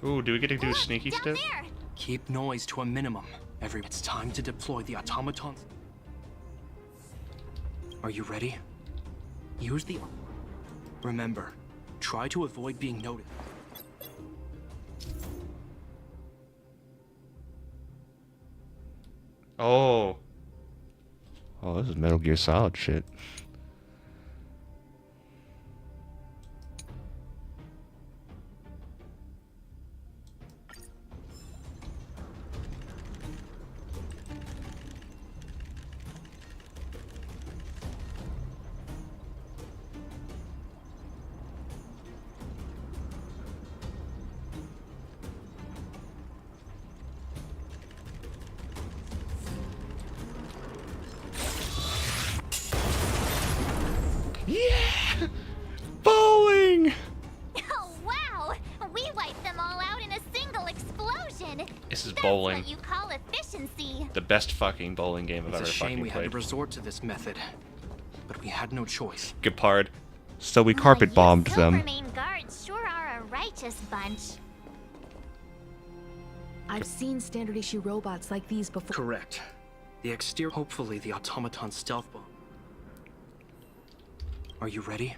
Ooh, do we get to do sneaky stuff? Keep noise to a minimum. It's time to deploy the automatons. Are you ready? Use the... Remember, try to avoid being noticed. Oh. Oh, this is Metal Gear Solid shit. Yeah! Bowling! Oh, wow! We wiped them all out in a single explosion! This is That's bowling. what you call efficiency. The best fucking bowling game I've It's ever a shame fucking we had played. to resort to this method, but we had no choice. Gepard. So we carpet bombed them. Silvermane guards sure are a righteous bunch. I've seen standard issue robots like these before. Correct. The exterior, hopefully the automaton stealth bomb. Are you ready?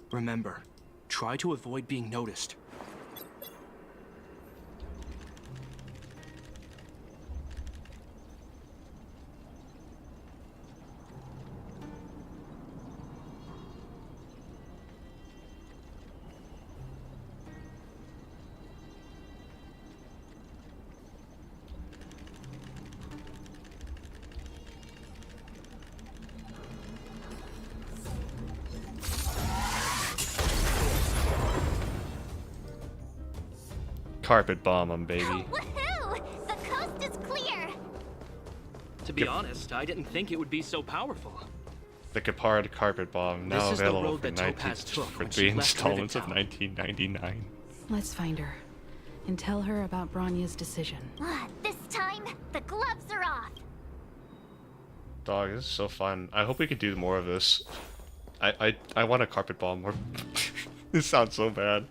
Remember, try to avoid being noticed. Carpet bomb them, baby. Woohoo! The coast is clear! To be honest, I didn't think it would be so powerful. The Gepard carpet bomb, now This is the available road for, that Topaz took for when 3 she left installments of Rivet 1999. Let's find her and tell her about Bronya's decision. This time, the gloves are off. Dog, this is so fun. I hope we could do more of this. I want a carpet bomb more. This sounds so bad.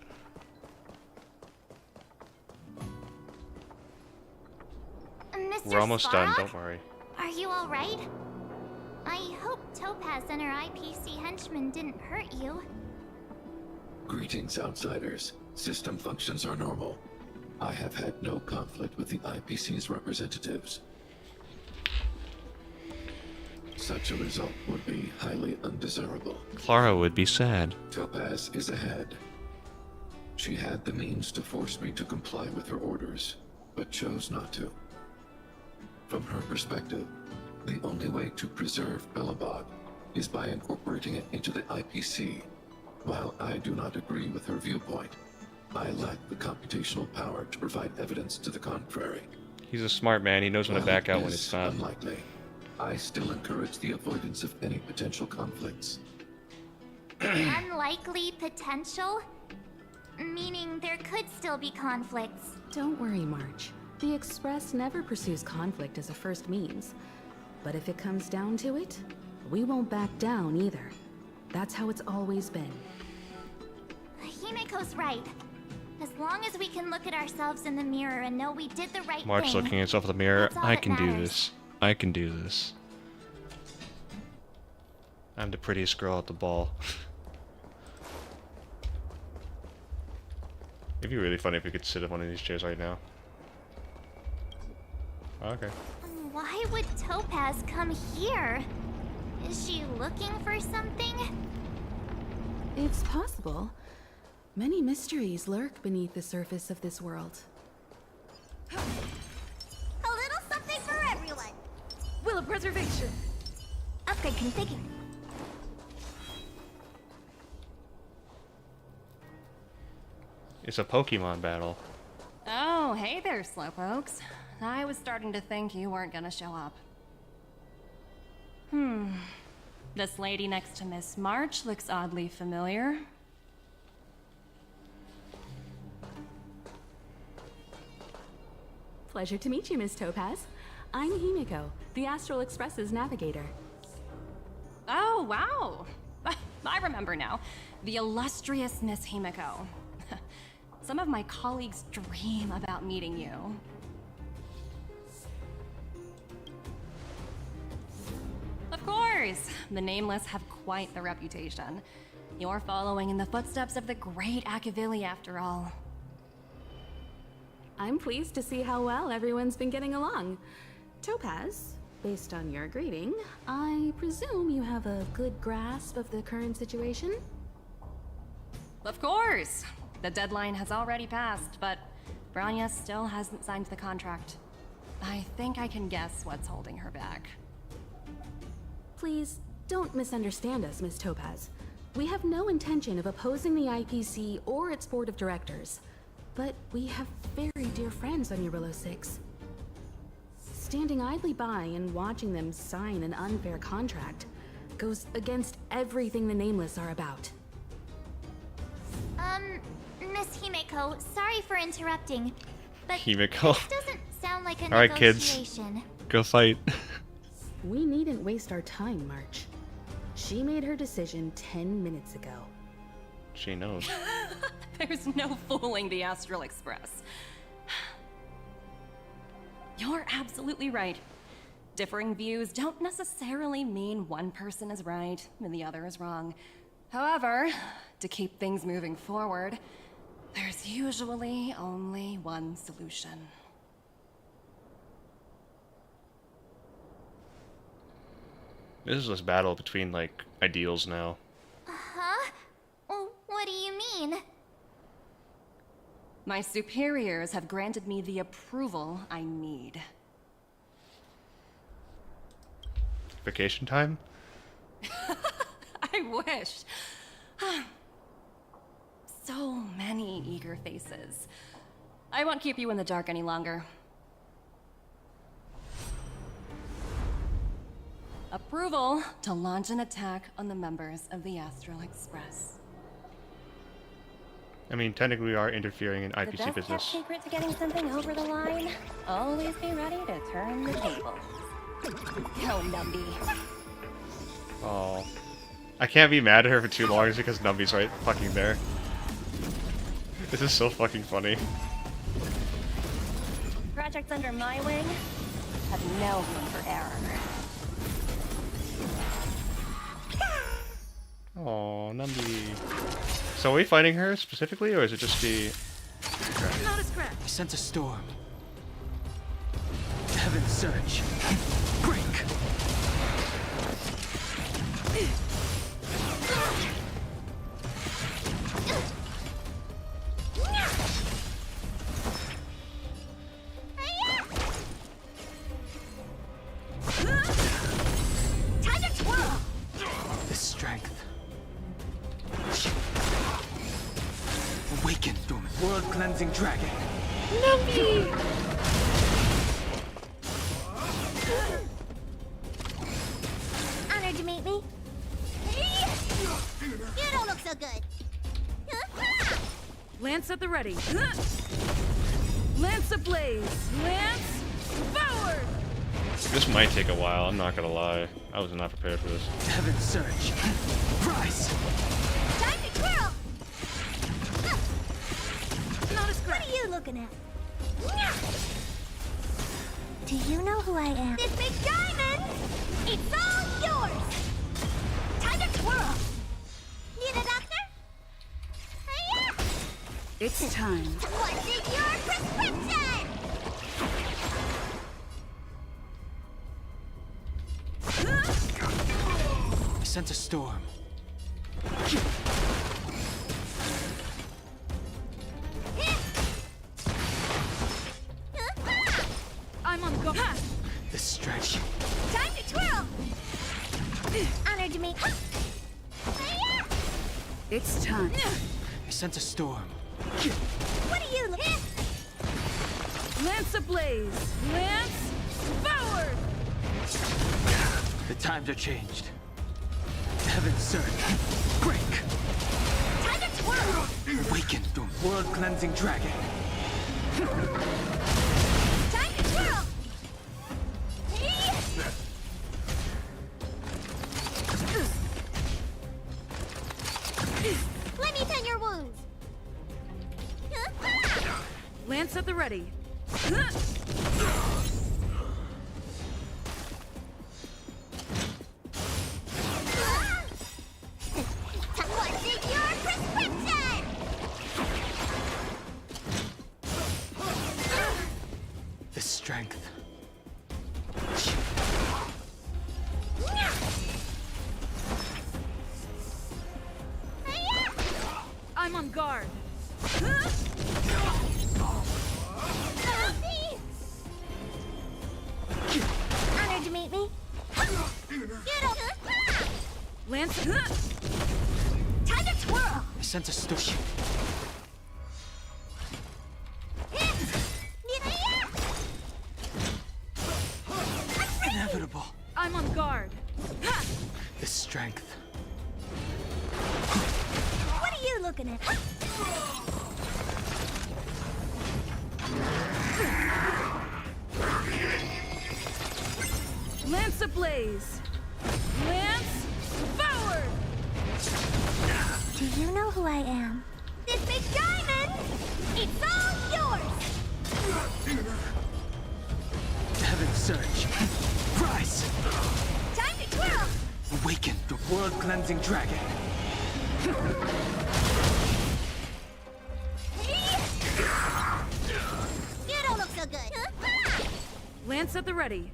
Mr. We're almost done, Svarog? don't worry. Are you alright? I hope Topaz and her IPC henchmen didn't hurt you. Greetings, outsiders. System functions are normal. I have had no conflict with the IPC's representatives. Such a result would be highly undesirable. Clara would be sad. Topaz is ahead. She had the means to force me to comply with her orders, but chose not to. From her perspective, the only way to preserve Belobog is by incorporating it into the IPC. While I do not agree with her viewpoint, I lack the computational power to provide evidence to the contrary. He's a smart man, he knows when to back out when it's not. Unlikely. I still encourage the avoidance of any potential conflicts. Unlikely potential? Meaning there could still be conflicts. Don't worry, March. The Express never pursues conflict as a first means. But if it comes down to it, we won't back down either. That's how it's always been. Himiko's right. As long as we can look at ourselves in the mirror and know we did the right March thing. looking at himself in the mirror. That's all I that can do matters. this. I can do this. I'm the prettiest girl at the ball. It'd be really funny if we could sit in one of these chairs right now. Okay. Why would Topaz come here? Is she looking for something? It's possible. Many mysteries lurk beneath the surface of this world. A little something for everyone. Will of preservation. Upgrade configured. It's a Pokemon battle. Oh, hey there, Slowpokes. I was starting to think you weren't gonna show up. This lady next to Miss March looks oddly familiar. Pleasure to meet you, Miss Topaz. I'm Himiko, the Astral Express's navigator. Oh, wow. I remember now. The illustrious Miss Himiko. Some of my colleagues dream about meeting you. Of course! The Nameless have quite the reputation. You're following in the footsteps of the great Akavili, after all. I'm pleased to see how well everyone's been getting along. Topaz, based on your greeting, I presume you have a good grasp of the current situation? Of course! The deadline has already passed, but Branya still hasn't signed the contract. I think I can guess what's holding her back. Please, don't misunderstand us, Miss Topaz. We have no intention of opposing the IPC or its board of directors. But we have very dear friends on Eurillo 6. Standing idly by and watching them sign an unfair contract goes against everything the Nameless are about. Miss Himeko, sorry for interrupting, but Himeko. this doesn't sound like a All right, kids. negotiation. Go fight. We needn't waste our time, March. She made her decision 10 minutes ago. She knows. There's no fooling the Astral Express. You're absolutely right. Differing views don't necessarily mean one person is right and the other is wrong. However, to keep things moving forward, there's usually only one solution. This is this battle between, like, ideals now. Huh? What do you mean? My superiors have granted me the approval I need. Vacation time? I wish. So many eager faces. I won't keep you in the dark any longer. Approval to launch an attack on the members of the Astral Express. I mean, technically we are interfering in The IPC best business. kept secret to getting something over the line? Always be ready to turn the tables. Go, Numby. Oh. I can't be mad at her for too long just because Numby's right fucking there. This is so fucking funny. Projects under my wing have no room for error. Oh, Numby. So are we fighting her specifically, or is it just the... Not a scratch. I sense a storm. Heaven surge. Break. Time to twirl! This strength. Awaken, dormant world-cleansing dragon. Honored to meet me. You don't look so good. Lance at the ready. Lance ablaze. Lance forward! This might take a while, I'm not gonna lie. I was not prepared for this. Heaven surge. Rise. Time to twirl! Not a scratch. What are you looking at? Do you know who I am? This big diamond! It's all yours! Time to twirl! Need a doctor? Hiya! It's time. What's in your prescription? I sense a storm. I'm on go. The stretch. Time to twirl. Honored to meet. It's time. I sense a storm. What are you looking? Lance ablaze. Lance forward. The times are changed. Heaven surge. Break. Time to twirl. Awaken the world-cleansing dragon. Time to twirl. Let me tend your wounds. Lance at the ready. What's in your prescription? The strength. I'm on guard. Honored to meet me. Lance. Time to twirl. I sense a storm. Inevitable. I'm on guard. The strength. What are you looking at? Lance ablaze. Lance forward. Do you know who I am? This big diamond! It's all yours! Heaven surge. Rise. Time to twirl! Awaken the world-cleansing dragon. You don't look so good. Lance at the ready.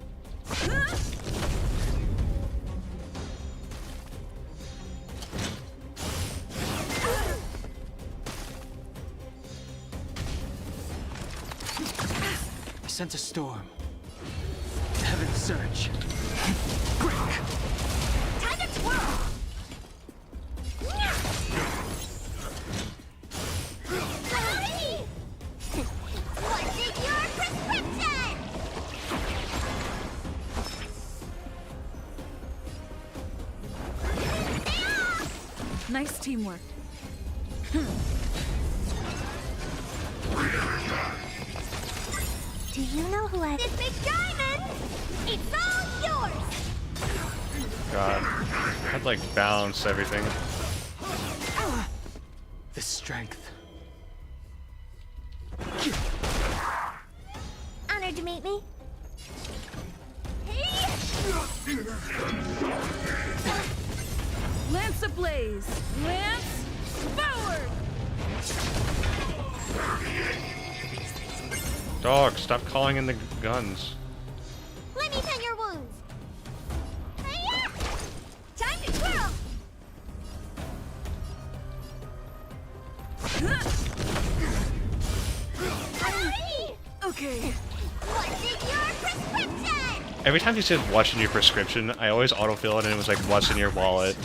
I sense a storm. Heaven surge. Break. Time to twirl! What's in your prescription? Nice teamwork. Do you know who I... This big diamond! It's all yours! God. I'd like balance everything. The strength. Honored to meet me. Lance ablaze. Lance forward. Dog, stop calling in the guns. Let me tend your wounds. Time to twirl! Okay. What's in your prescription? Every time you said what's in your prescription, I always autofill it and it was like what's in your wallet.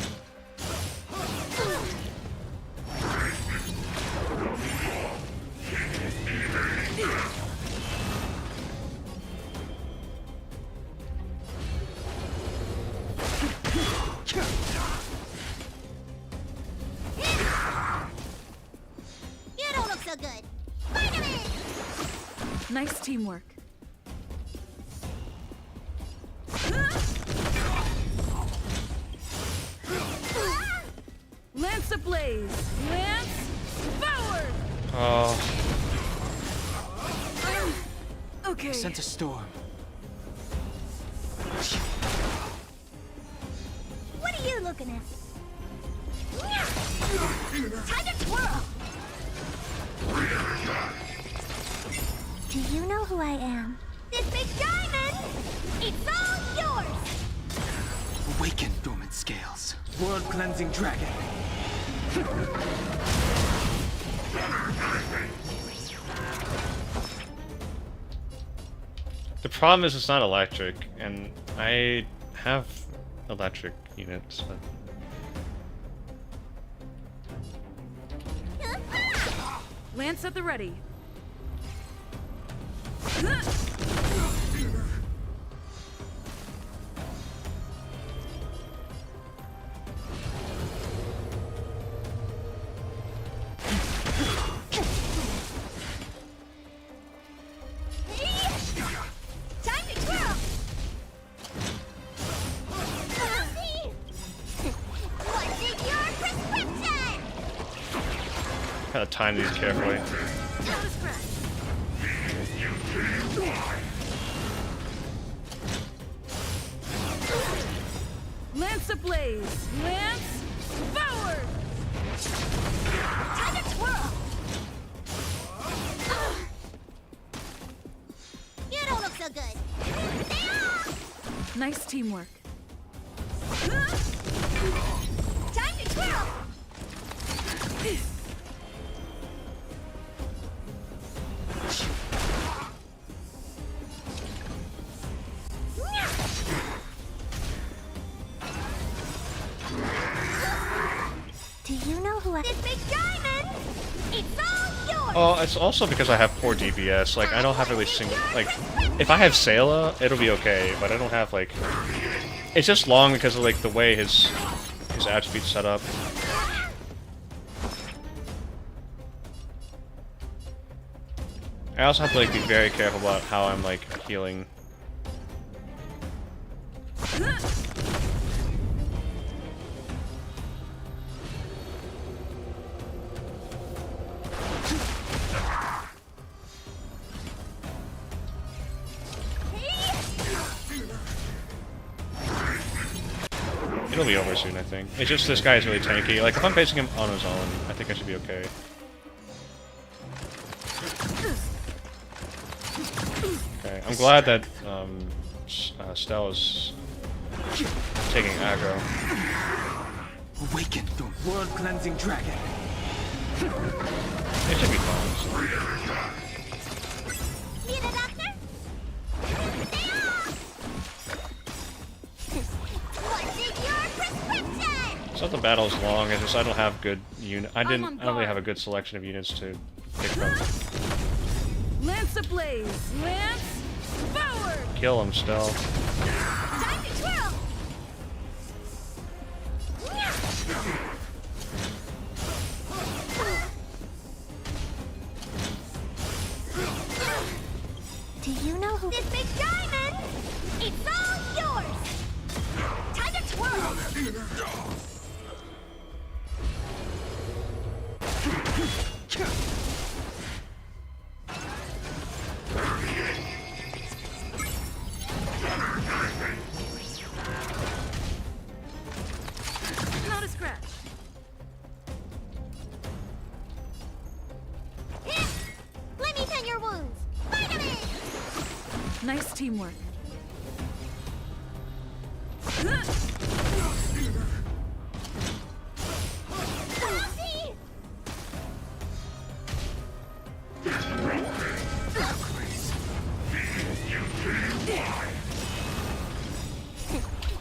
You don't look so good. Vitamin! Nice teamwork. Lance ablaze. Lance forward. Oh. Okay. I sense a storm. What are you looking at? Time to twirl! Do you know who I am? This big diamond! It's all yours! Awaken, dormant scales. World cleansing dragon. The problem is it's not electric, and I have electric units. But... Lance at the ready. Time to twirl! What's in your prescription? Gotta time these carefully. Lance ablaze. Lance forward. Time to twirl! You don't look so good. Nice teamwork. Time to twirl! Do you know who I... This big diamond! It's all yours! Oh, it's also because I have poor DPS. Like, I don't have really single... Like, if I have Sayla, it'll be okay, but I don't have, like... It's just long because of, like, the way his attributes set up. I also have to, like, be very careful about how I'm, like, healing. It'll be over soon, I think. It's just this guy is really tanky. Like, if I'm facing him on his own, I think I should be okay. Okay, I'm glad that Stell is taking aggro. Awaken the world cleansing dragon. It should be fine. Need a doctor? What's in your prescription? It's not the battle's long, it's just I don't have good unit. I don't really have a good selection of units to pick from. Lance ablaze. Lance forward. Kill him, Stell. Time to twirl! Do you know who... This big diamond! It's all yours! Time to twirl! Not a scratch. Let me tend your wounds! Vitamin! Nice teamwork.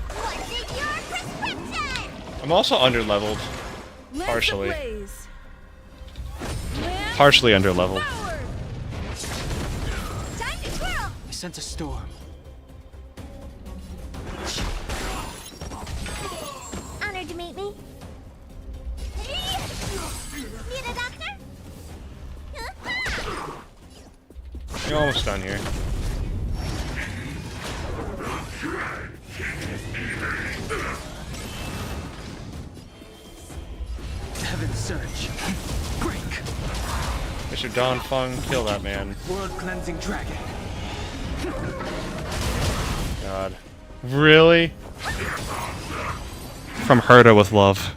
What's in your prescription? I'm also under-leveled. Lance Partially. ablaze. Partially under-leveled. Time to twirl! I sense a storm. Honored to meet me. Need a doctor? You're almost done here. Heaven's surge. Break. Mr. Don Fung, kill that man. World cleansing dragon. God. Really? From Herta with love.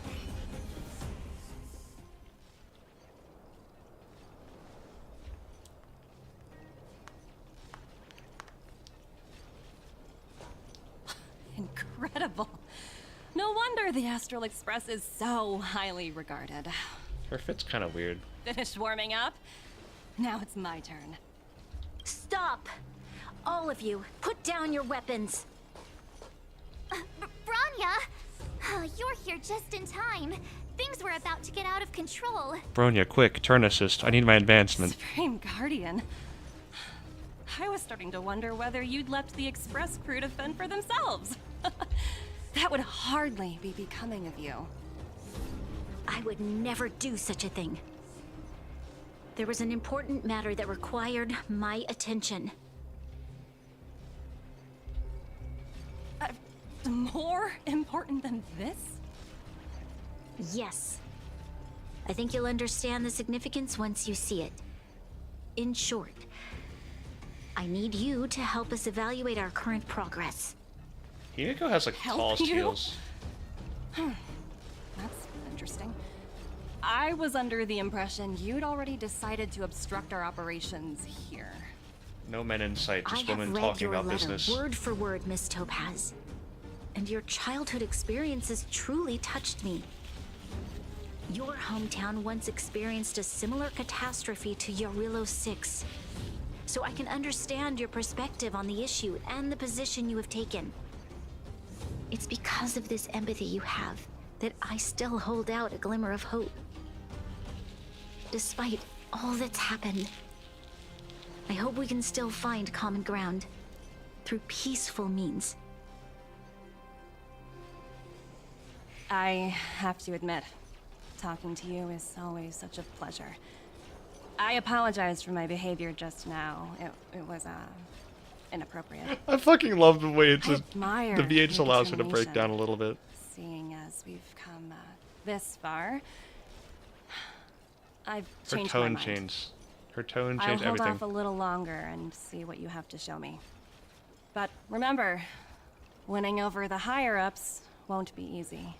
wonder the Astral Express is so highly regarded. Her fit's kind of weird. Finished warming up? Now it's my turn. Stop! All of you, put down your weapons. Bronya! You're here just in time. Things were about to get out of control. Bronya, quick, turn assist. I need my advancement. Supreme Guardian. I was starting to wonder whether you'd left the Express crew to fend for themselves. That would hardly be becoming of you. I would never do such a thing. There was an important matter that required my attention. More important than this? Yes. I think you'll understand the significance once you see it. In short, I need you to help us evaluate our current progress. Himiko has like tall skills. That's interesting. I was under the impression you'd already decided to obstruct our operations here. No men in sight, I just have women read talking your about letter, business. word for word, Miss Topaz. And your childhood experiences truly touched me. Your hometown once experienced a similar catastrophe to Yarilo 6. So I can understand your perspective on the issue and the position you have taken. It's because of this empathy you have that I still hold out a glimmer of hope. Despite all that's happened, I hope we can still find common ground through peaceful means. I have to admit, talking to you is always such a pleasure. I apologize for my behavior just now. It was, inappropriate. I fucking love the way it's just, admire the VH your allows her to break determination. down a little bit. Seeing as we've come this far, I've Her changed my tone mind. changed. Her tone I'll changed hold everything. off a little longer and see what you have to show me. But remember, winning over the higher-ups won't be easy.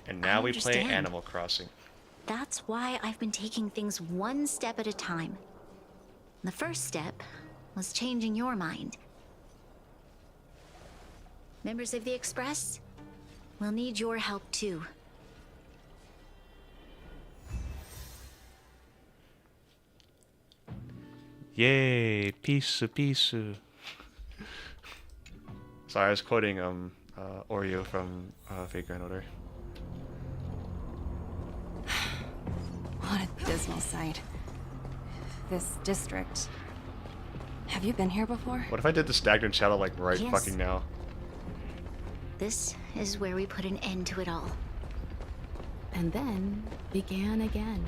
And now we play understand. Animal Crossing. That's why I've been taking things one step at a time. The first step was changing your mind. Members of the Express, we'll need your help too. Yay, peace. Sorry, I was quoting Oreo from Fate Grand Order. What a dismal sight. This district. Have you been here before? What if I did the stagnant shadow like right Yes. fucking now? This is where we put an end to it all. And then began again.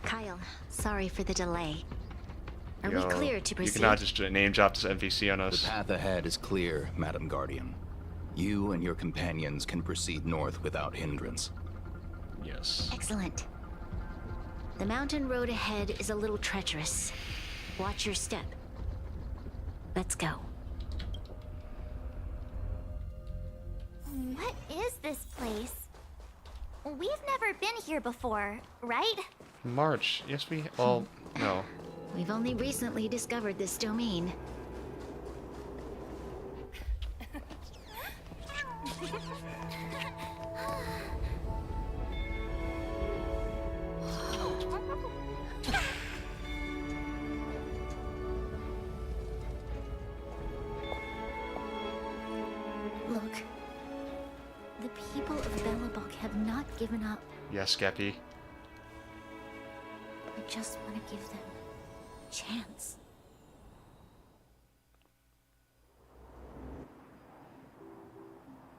Kyle, sorry for the delay. Are we Yo, clear to You proceed? cannot just name drop this NPC on us. The path ahead is clear, Madam Guardian. You and your companions can proceed north without hindrance. Yes. Excellent. The mountain road ahead is a little treacherous. Watch your step. Let's go. What is this place? We've never been here before, right? March. Yes, we. Well, no. We've only recently discovered this domain. Look. The people of Belobog have not given up. Yes, Skeppy. I just want to give them a chance.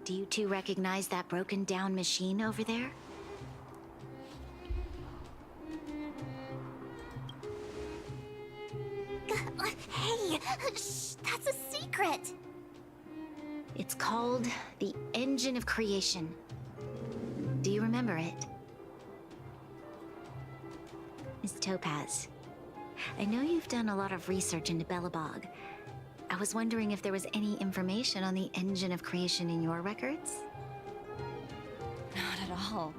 Do you two recognize that broken down machine over there? Hey, shh, that's a secret. It's called the Engine of Creation. Do you remember it? Miss Topaz, I know you've done a lot of research into Belobog. I was wondering if there was any information on the Engine of Creation in your records? Not at all.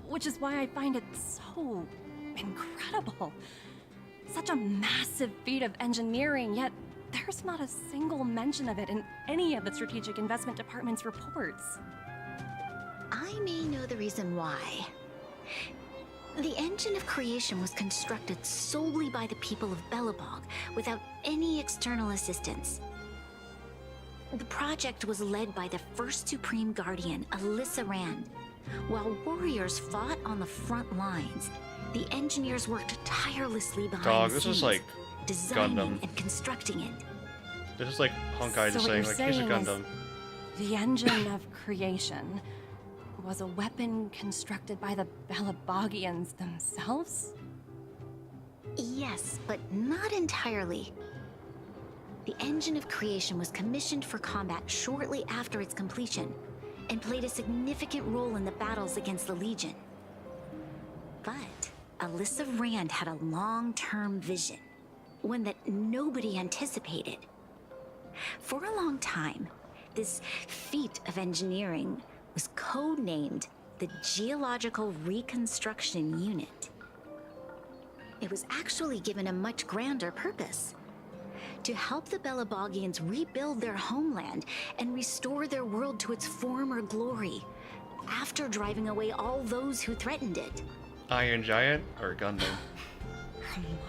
Which is why I find it so incredible. Such a massive feat of engineering, yet There's not a single mention of it in any of the Strategic Investment Department's reports. I may know the reason why. The engine of creation was constructed solely by the people of Belobog, without any external assistance. The project was led by the first Supreme Guardian, Alyssa Rand. While warriors fought on the front lines, the engineers worked tirelessly behind Dog, the this scenes, is like designing Gundam. and constructing it. This is like Honkai just So saying, what like, you're here's a saying is Gundam. the engine of creation was a weapon constructed by the Belabogians themselves? Yes, but not entirely. The engine of creation was commissioned for combat shortly after its completion, and played a significant role in the battles against the Legion. But Alyssa Rand had a long-term vision, one that nobody anticipated. For a long time, this feat of engineering was codenamed the Geological Reconstruction Unit. It was actually given a much grander purpose: to help the Belabogians rebuild their homeland and restore their world to its former glory, after driving away all those who threatened it. Iron Giant or Gundam?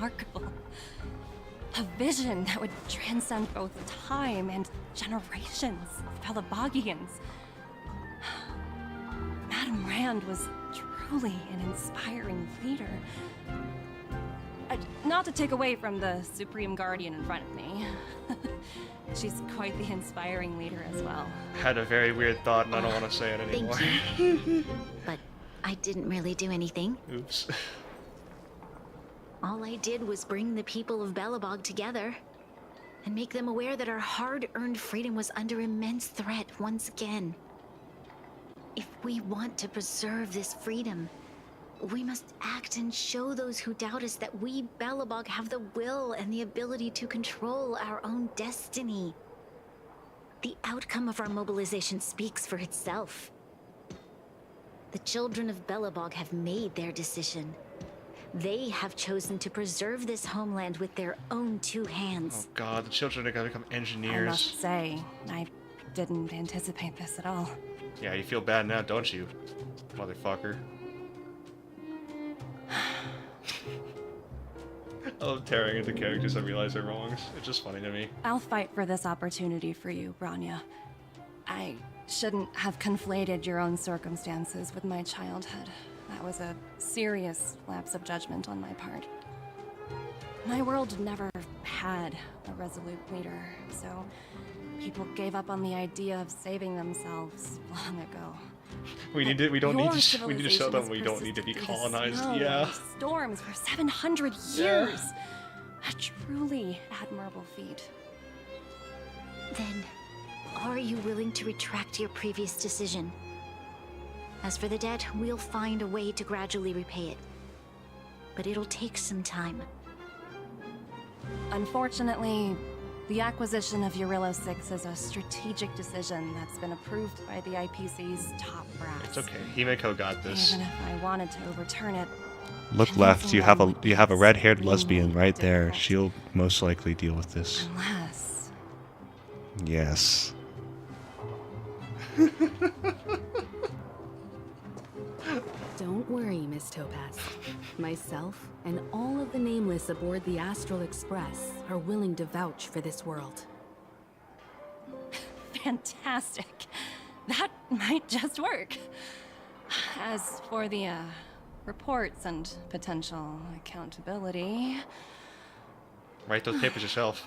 Remarkable. A vision that would transcend both time and generations of Belabogians. Madame Rand was truly an inspiring leader. Not to take away from the Supreme Guardian in front of me. She's quite the inspiring leader as well. Had a very weird thought and I don't want to say it anymore. Thank you. But I didn't really do anything. Oops. All I did was bring the people of Belobog together and make them aware that our hard-earned freedom was under immense threat once again. If we want to preserve this freedom, we must act and show those who doubt us that we Belobog have the will and the ability to control our own destiny. The outcome of our mobilization speaks for itself. The children of Belobog have made their decision. They have chosen to preserve this homeland with their own two hands. Oh god, the children are gonna become engineers. I must say, I didn't anticipate this at all. Yeah, you feel bad now, don't you, motherfucker? I love tearing into characters that realize their wrongs. It's just funny to me. I'll fight for this opportunity for you, Branya. I shouldn't have conflated your own circumstances with my childhood. That was a serious lapse of judgment on my part. My world never had a resolute leader, so people gave up on the idea of saving themselves long ago. We need to. We don't need Your to. We need to show them civilization we don't need to be persisted through the colonized. snow Yeah. and storms for 700 years. A truly admirable feat. Then, are you willing to retract your previous decision? As for the debt, we'll find a way to gradually repay it. But it'll take some time. Unfortunately, the acquisition of Eurillo 6 is a strategic decision that's been approved by the IPC's top brass. It's okay. Himeko got this. Even if I wanted to overturn it, Look left. You have a red-haired lesbian right there. She'll most likely deal with this. unless... Yes. Don't worry, Miss Topaz. Myself and all of the Nameless aboard the Astral Express are willing to vouch for this world. Fantastic. That might just work. As for the, reports and potential accountability... Write those papers yourself.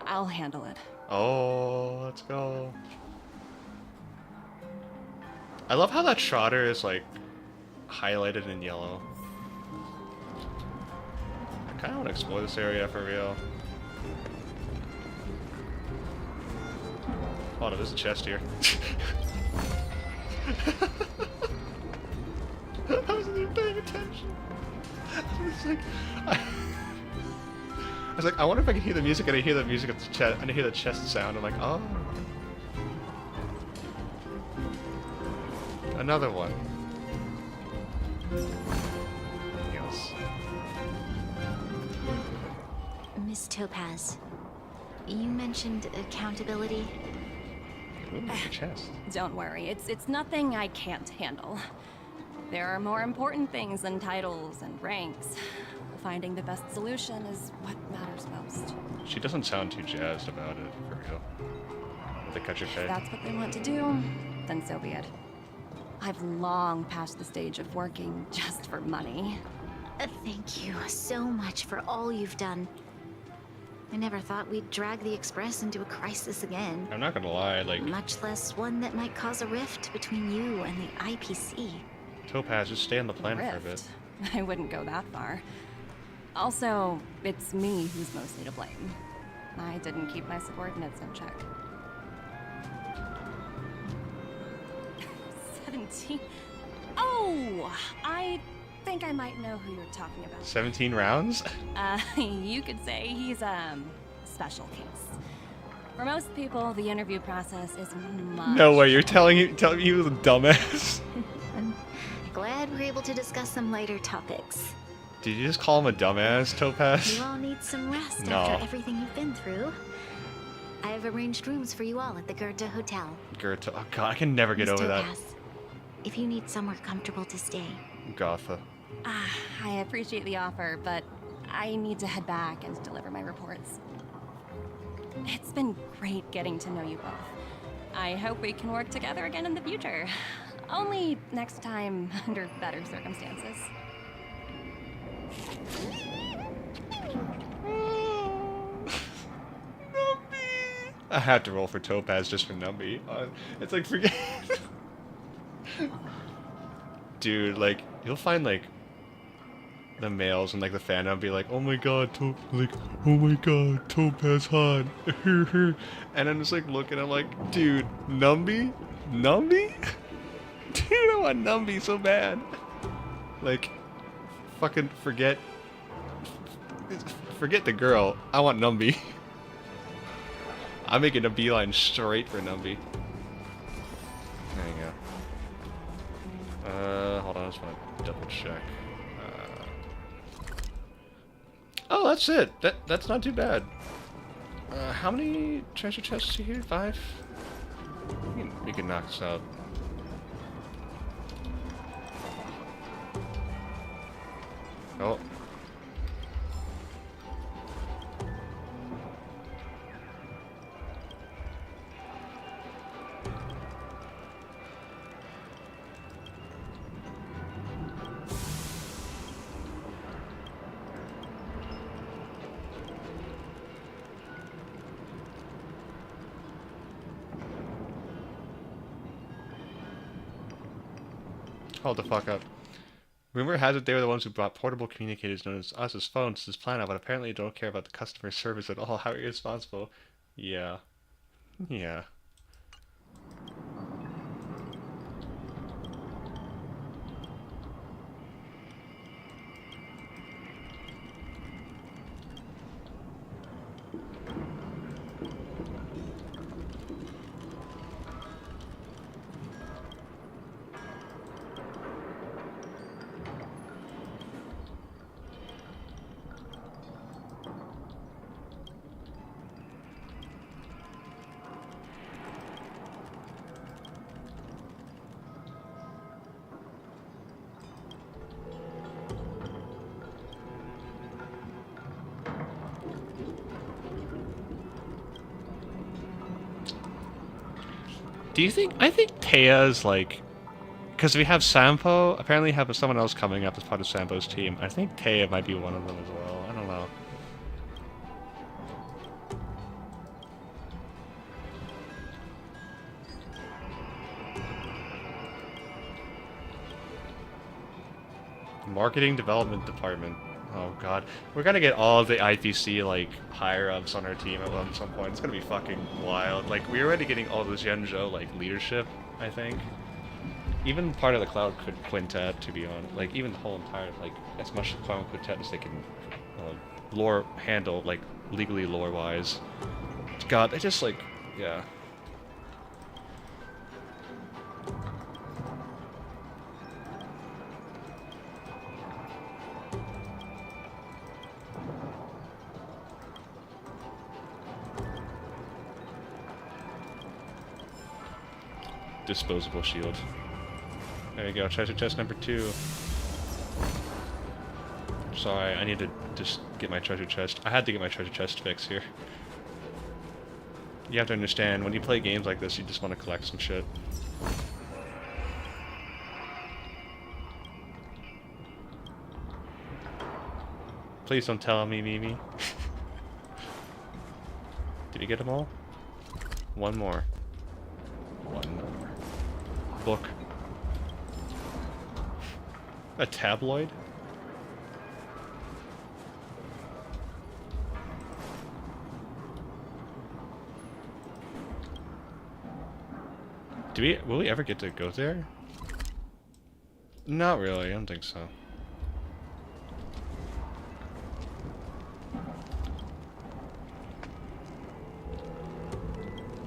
I'll handle it. Oh, let's go. I love how that Trotter is, like, highlighted in yellow. I kind of want to explore this area for real. Oh, no, there's a chest here. I wasn't even paying attention. I was like, I wonder if I can hear the music, and I hear the music of the chest, and I hear the chest sound. I'm like, oh. Another one. Yes. Miss Topaz, you mentioned accountability. Ooh, chest. Don't worry, it's nothing I can't handle. There are more important things than titles and ranks. Finding the best solution is what matters most. She doesn't sound too jazzed about it, for real. They cut your pay. If that's what they want to do, then so be it. I've long passed the stage of working just for money. Thank you so much for all you've done. I never thought we'd drag the Express into a crisis again. I'm not gonna lie, like... Much less one that might cause a rift between you and the IPC. Topaz, just stay on the planet for a bit. Rift? I wouldn't go that far. Also, it's me who's mostly to blame. I didn't keep my subordinates in check. 17? Oh! I think I might know who you're talking about. 17 rounds? You could say he's a special case. For most people, the interview process is much... No way, you're telling me he was a dumbass? I'm glad we're able to discuss some lighter topics. Did you just call him a dumbass, Topaz? You all need some rest No. after everything you've been through. I have arranged rooms for you all at the Goethe Hotel. Goethe. Oh god, I can never get Miss over that. Topaz, if you need somewhere comfortable to stay. Gotha. I appreciate the offer, but I need to head back and deliver my reports. It's been great getting to know you both. I hope we can work together again in the future. Only next time under better circumstances. I had to roll for Topaz just for Numby. It's like, forget... Dude, like, you'll find, like, the males and, like, the fandom be like, oh my god, oh my god, Topaz hot. And I'm just, like, looking, I'm like, dude, Numby? Numby? Dude, I want Numby so bad. Like, fucking forget the girl. I want Numby. I'm making a beeline straight for Numby. There you go. Hold on, I just want to double check. Oh, that's it. That's not too bad. How many treasure chests are here? 5? We can knock this out. Oh. Hold the fuck up. Rumor has it they were the ones who brought portable communicators known as us as phones to this planet, but apparently don't care about the customer service at all. How irresponsible. Yeah. Yeah. Do you think... I think Tea's, like... Because we have Sampo, apparently have someone else coming up as part of Sampo's team. I think Tea might be one of them as well. I don't know. Marketing Development Department. Oh god. We're gonna get all of the IPC, like, higher-ups on our team at some point. It's gonna be fucking wild. Like, we're already getting all the Zhenzhou, like, leadership, I think. Even part of the Cloud Quintet, to be honest. Like, even the whole entire, like, as much Cloud Quintet as they can lore handle, like, legally lore-wise. God, they just, like, yeah. disposable shield. There you go, treasure chest number 2. Sorry, I need to just get my treasure chest. I had to get my treasure chest fixed here. You have to understand, when you play games like this, you just want to collect some shit. Please don't tell me, Mimi. Did you get them all? One more. One more. Book. A tabloid? Will we ever get to go there? Not really, I don't think so.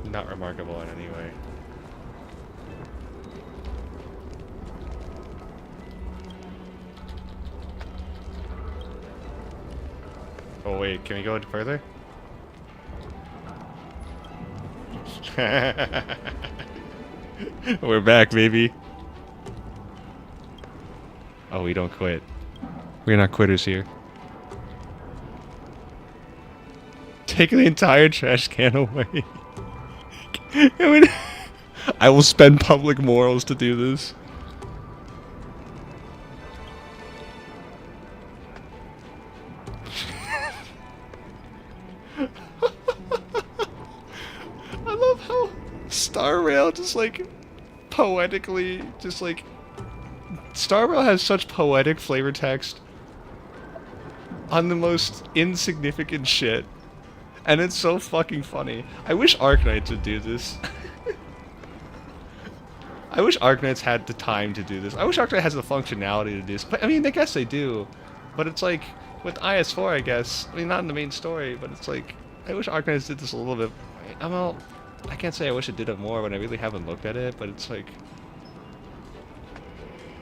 Not remarkable in any way. Oh wait, can we go further? We're back, baby. Oh, we don't quit. We're not quitters here. Take the entire trash can away. I will spend public morals to do this. I love how Star Rail just like poetically just like Star Rail has such poetic flavor text on the most insignificant shit. And it's so fucking funny. I wish Arknights would do this. I wish Arknights had the time to do this. I wish Arknight has the functionality to do this. But, I mean, I guess they do. But it's like, with IS4, I guess. I mean, not in the main story, but it's like, I wish Arknights did this a little bit. Well, I can't say I wish it did it more when I really haven't looked at it, but it's like...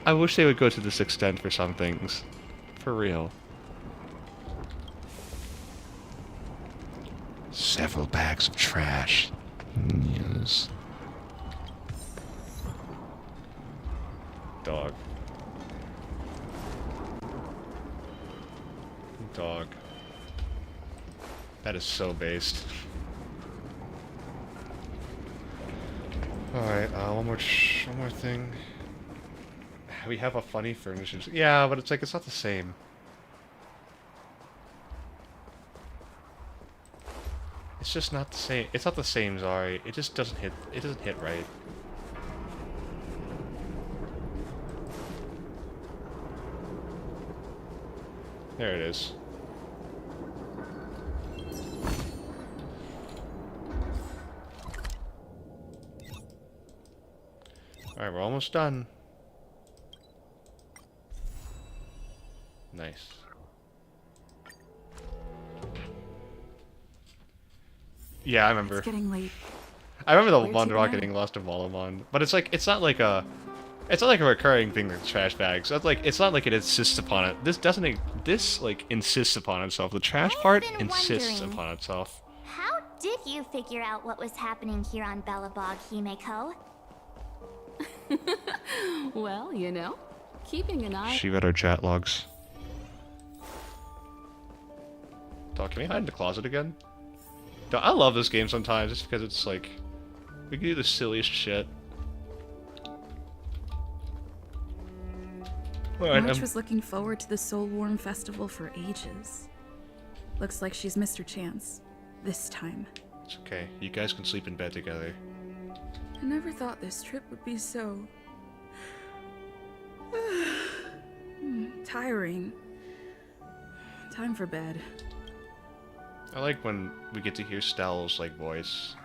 I wish they would go to this extent for some things. For real. Several bags of trash. Yes. Dog. Dog. That is so based. Alright, one more thing. We have a funny furnishings. Yeah, but it's like, it's not the same. It's just not the same. It's not the same, sorry. It just doesn't hit. It doesn't hit right. There it is. Alright, we're almost done. Nice. Yeah, I remember. It's getting late. I remember the Where'd Wonder you Rock go? getting lost in Valamon, but it's like it's not like a recurring thing with trash bags. That's like it's not like it insists upon it. This doesn't. This like insists upon itself. The trash part been insists wondering, upon itself. How did you figure out what was happening here on Belobog, Himeko? Well, you know, keeping an eye... She read our chat logs. Dog, can we hide in the closet again? Dog, I love this game sometimes just because it's like we can do the silliest shit. Alright, March was looking forward to the Soul Warm Festival for ages. Looks like she's missed her chance. This time. It's okay. You guys can sleep in bed together. I never thought this trip would be so... tiring. Time for bed. I like when we get to hear Stell's like voice.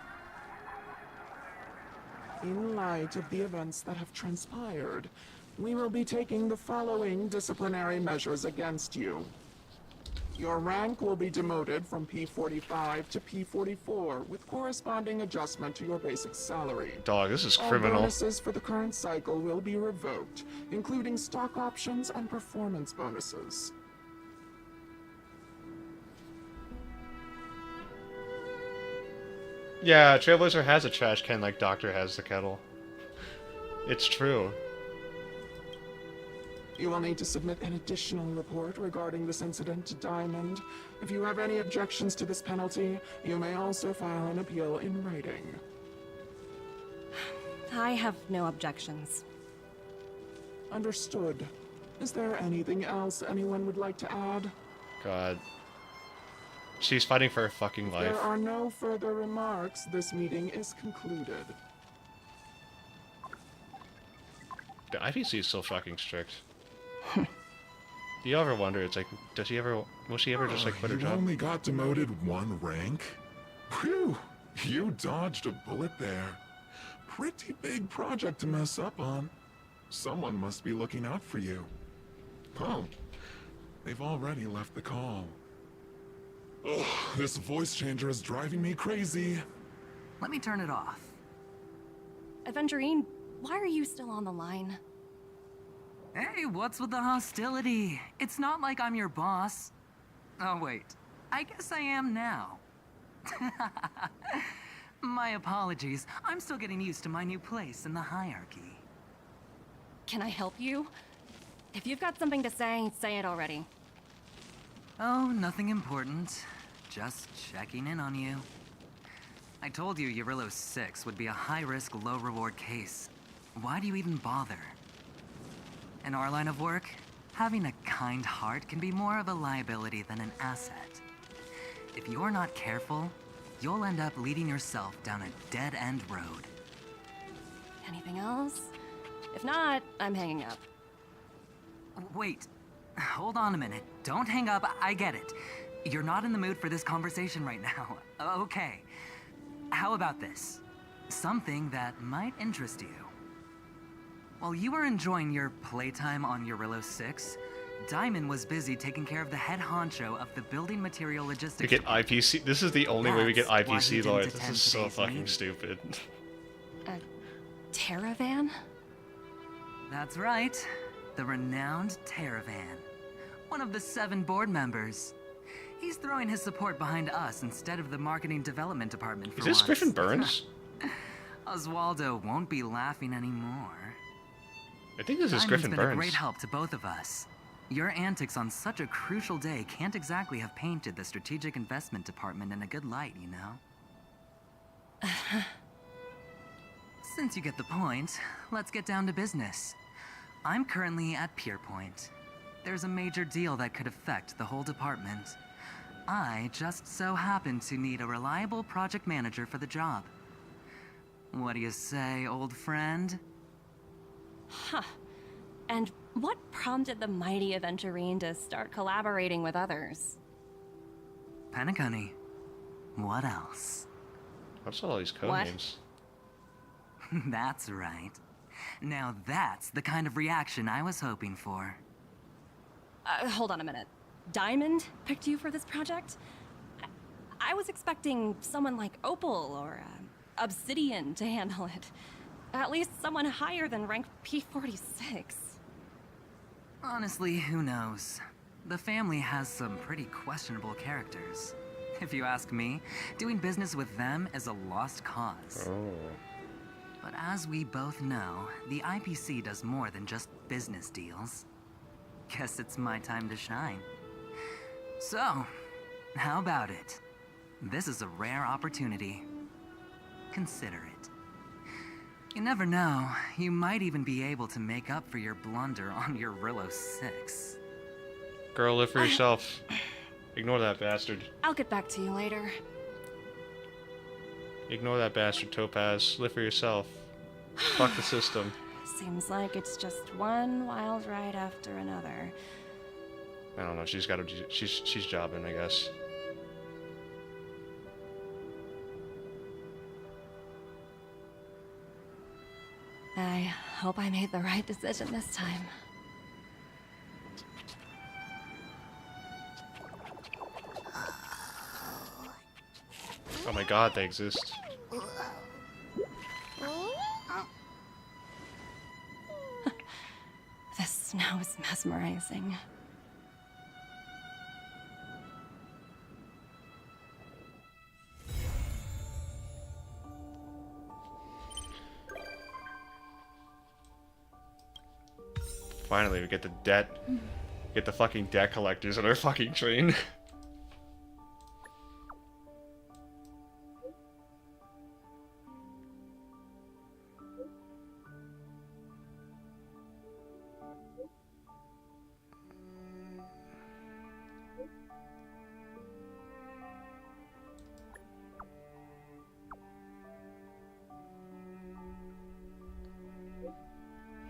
In light of the events that have transpired, we will be taking the following disciplinary measures against you. Your rank will be demoted from P45 to P44 with corresponding adjustment to your basic salary. Dog, this is All criminal. bonuses for the current cycle will be revoked, including stock options and performance bonuses. Yeah, Trailblazer has a trash can like Doctor has the kettle. It's true. You will need to submit an additional report regarding this incident to Diamond. If you have any objections to this penalty, you may also file an appeal in writing. I have no objections. Understood. Is there anything else anyone would like to add? God. She's fighting for her fucking life. There are no further remarks. This meeting is concluded. The IPC is so fucking strict. Do you ever wonder, it's like, will she ever just like quit her You job? only got demoted 1 rank? Whew, you dodged a bullet there. Pretty big project to mess up on. Someone must be looking out for you. Oh, they've already left the call. Ugh, this voice changer is driving me crazy. Let me turn it off. Aventurine, why are you still on the line? Hey, what's with the hostility? It's not like I'm your boss. Oh, wait. I guess I am now. My apologies. I'm still getting used to my new place in the hierarchy. Can I help you? If you've got something to say it already. Oh, nothing important. Just checking in on you. I told you Eurillo 6 would be a high-risk, low-reward case. Why do you even bother? In our line of work, having a kind heart can be more of a liability than an asset. If you're not careful, you'll end up leading yourself down a dead-end road. Anything else? If not, I'm hanging up. Wait, hold on a minute. Don't hang up, I get it. You're not in the mood for this conversation right now. Okay. How about this? Something that might interest you. While you were enjoying your playtime on Eurillo 6, Diamond was busy taking care of the head honcho of the building material logistics. We get IPC. This is the only way we get That's why he IPC didn't lawyers. This attend is so today's fucking meeting. stupid. A Terravan? That's right. The renowned Terravan. One of the 7 board members. He's throwing his support behind us instead of the marketing development department for Is this once. Griffin Burns? Oswaldo won't be laughing anymore. I think this is Diamond's Griffin been Burns. a great help to both of us. Your antics on such a crucial day can't exactly have painted the strategic investment department in a good light, you know? Since you get the point, let's get down to business. I'm currently at Pierpoint. There's a major deal that could affect the whole department. I just so happen to need a reliable project manager for the job. What do you say, old friend? Huh. And what prompted the mighty Aventurine to start collaborating with others? Penacony. What else? What's all these code What? names? That's right. Now that's the kind of reaction I was hoping for. Hold on a minute. Diamond picked you for this project? I was expecting someone like Opal or Obsidian to handle it. At least someone higher than rank P46. Honestly, who knows? The family has some pretty questionable characters. If you ask me, doing business with them is a lost cause. Oh. But as we both know, the IPC does more than just business deals. Guess it's my time to shine. So, how about it? This is a rare opportunity. Consider it. You never know, you might even be able to make up for your blunder on your Eurillo 6. Girl, live for yourself. Ignore that bastard. I'll get back to you later. Ignore that bastard, Topaz. Live for yourself. Fuck the system. Seems like it's just one wild ride after another. I don't know. She's got to. She's jobbing, I guess. I hope I made the right decision this time. Oh my god, they exist. The snow is mesmerizing. Finally, we get the fucking debt collectors on our fucking train.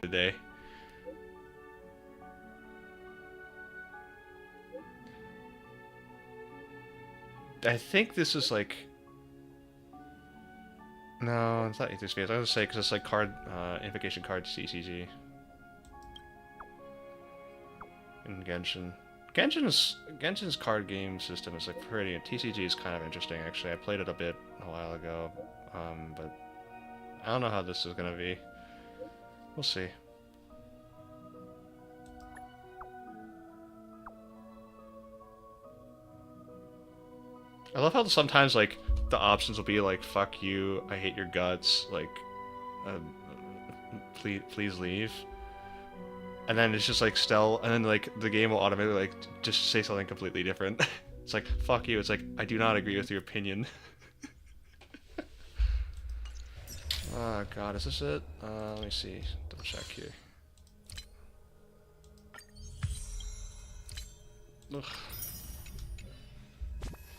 Today. I think this is like... No, it's not Aether Space. I was gonna say, because it's like card, invocation card CCG. In Genshin. Genshin's card game system is like pretty... TCG is kind of interesting, actually. I played it a bit a while ago, but I don't know how this is gonna be. We'll see. I love how sometimes, like, the options will be like, fuck you, I hate your guts, like, please leave. And then it's just like, and then, like, the game will automatically, like, just say something completely different. It's like, fuck you, it's like, I do not agree with your opinion. Oh god, is this it? Let me see, double check here. Ugh.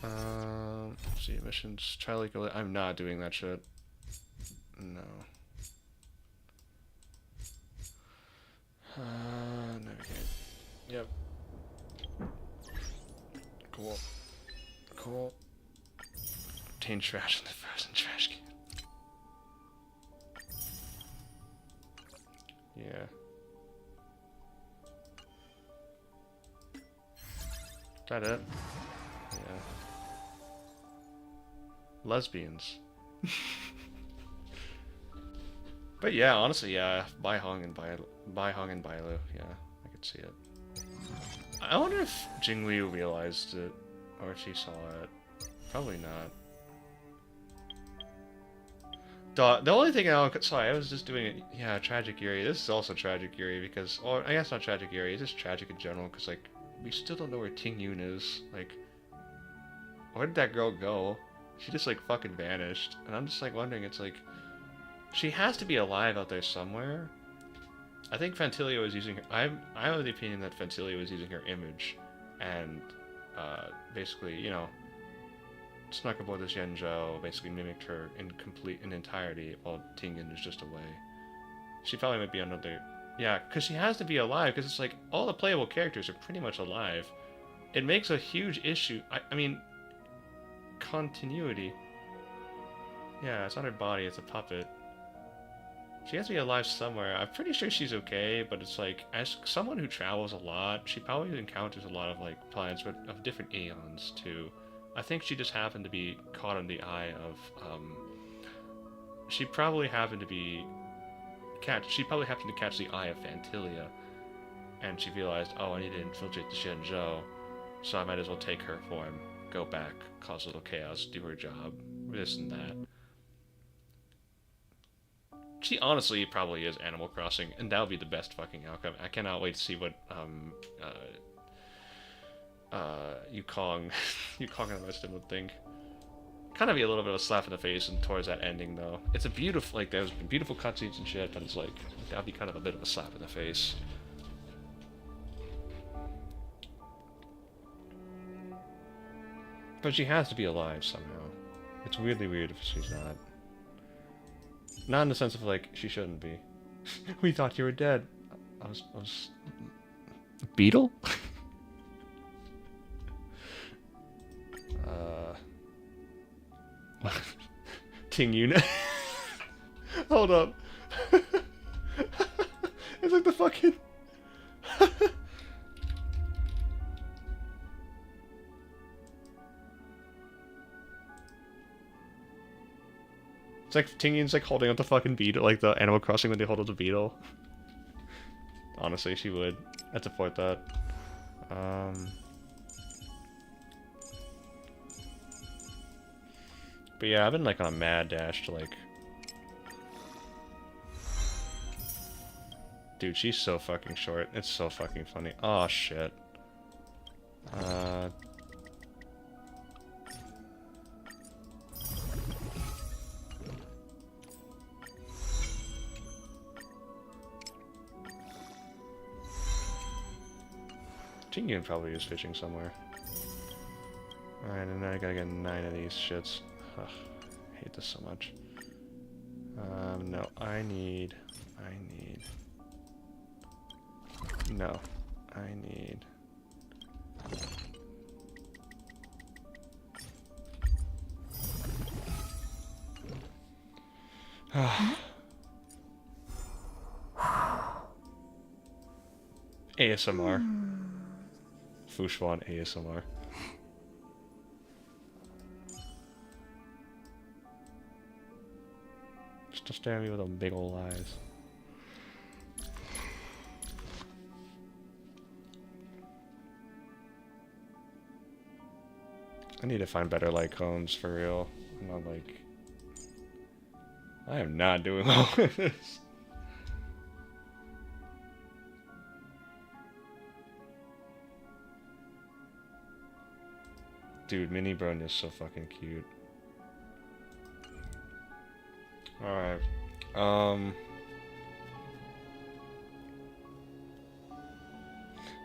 Let's see, missions, try like, I'm not doing that shit. No. Navigate. Yep. Cool. Cool. Obtain trash in the frozen trash can. Yeah. Is that it? Yeah. Lesbians. But yeah, honestly, yeah, Bai Hong and Bailu, yeah, I could see it. I wonder if Jingli realized it, or if she saw it. Probably not. The only thing sorry, I was just doing it, yeah, Tragic Yuri. This is also Tragic Yuri because, or I guess not Tragic Yuri, it's just tragic in general because, like, we still don't know where Ting Yun is. Like, where did that girl go? She just, like, fucking vanished. And I'm just, like, wondering, it's like, she has to be alive out there somewhere. I think Fantilia was using her, I'm of the opinion that Fantilia was using her image and, basically, you know, snuck aboard this Yanzhou, basically mimicked her in entirety while Ting Yun is just away. She probably might be another... Yeah, because she has to be alive, because it's like, all the playable characters are pretty much alive. It makes a huge issue. I mean, continuity. Yeah, it's not her body, it's a puppet. She has to be alive somewhere. I'm pretty sure she's okay, but it's like, as someone who travels a lot, she probably encounters a lot of, like, planets of different aeons, too. I think she just happened to be caught in the eye of, she probably happened to catch the eye of Fantilia, and she realized, oh, I need to infiltrate the Shenzhou, so I might as well take her form, go back, cause a little chaos, do her job, this and that. She honestly probably is Animal Crossing, and that would be the best fucking outcome. I cannot wait to see what, Yukong and the rest of them would think. Kind of be a little bit of a slap in the face and towards that ending, though. It's a beautiful, like, there's been beautiful cutscenes and shit, but it's like, that'd be kind of a bit of a slap in the face. But she has to be alive somehow. It's weirdly weird if she's not. Not in the sense of, like, she shouldn't be. We thought you were dead. I was... Beetle? Ting Yun. Hold up. It's like the fucking... It's like Ting Yun's like holding up the fucking beetle, like the Animal Crossing when they hold up the beetle. Honestly, she would. I'd support that. But yeah, I've been like on a mad dash to like Dude, she's so fucking short. It's so fucking funny. Oh, shit. Jingyun probably is fishing somewhere. Alright, and then I gotta get 9 of these shits. Ugh, I hate this so much. No, I need... No, I need... ASMR. Fushwan ASMR. Just stare at me with them big ol' eyes. I need to find better light cones for real. I'm not like... I am not doing well with this. Dude, Mini Brun is so fucking cute. Alright.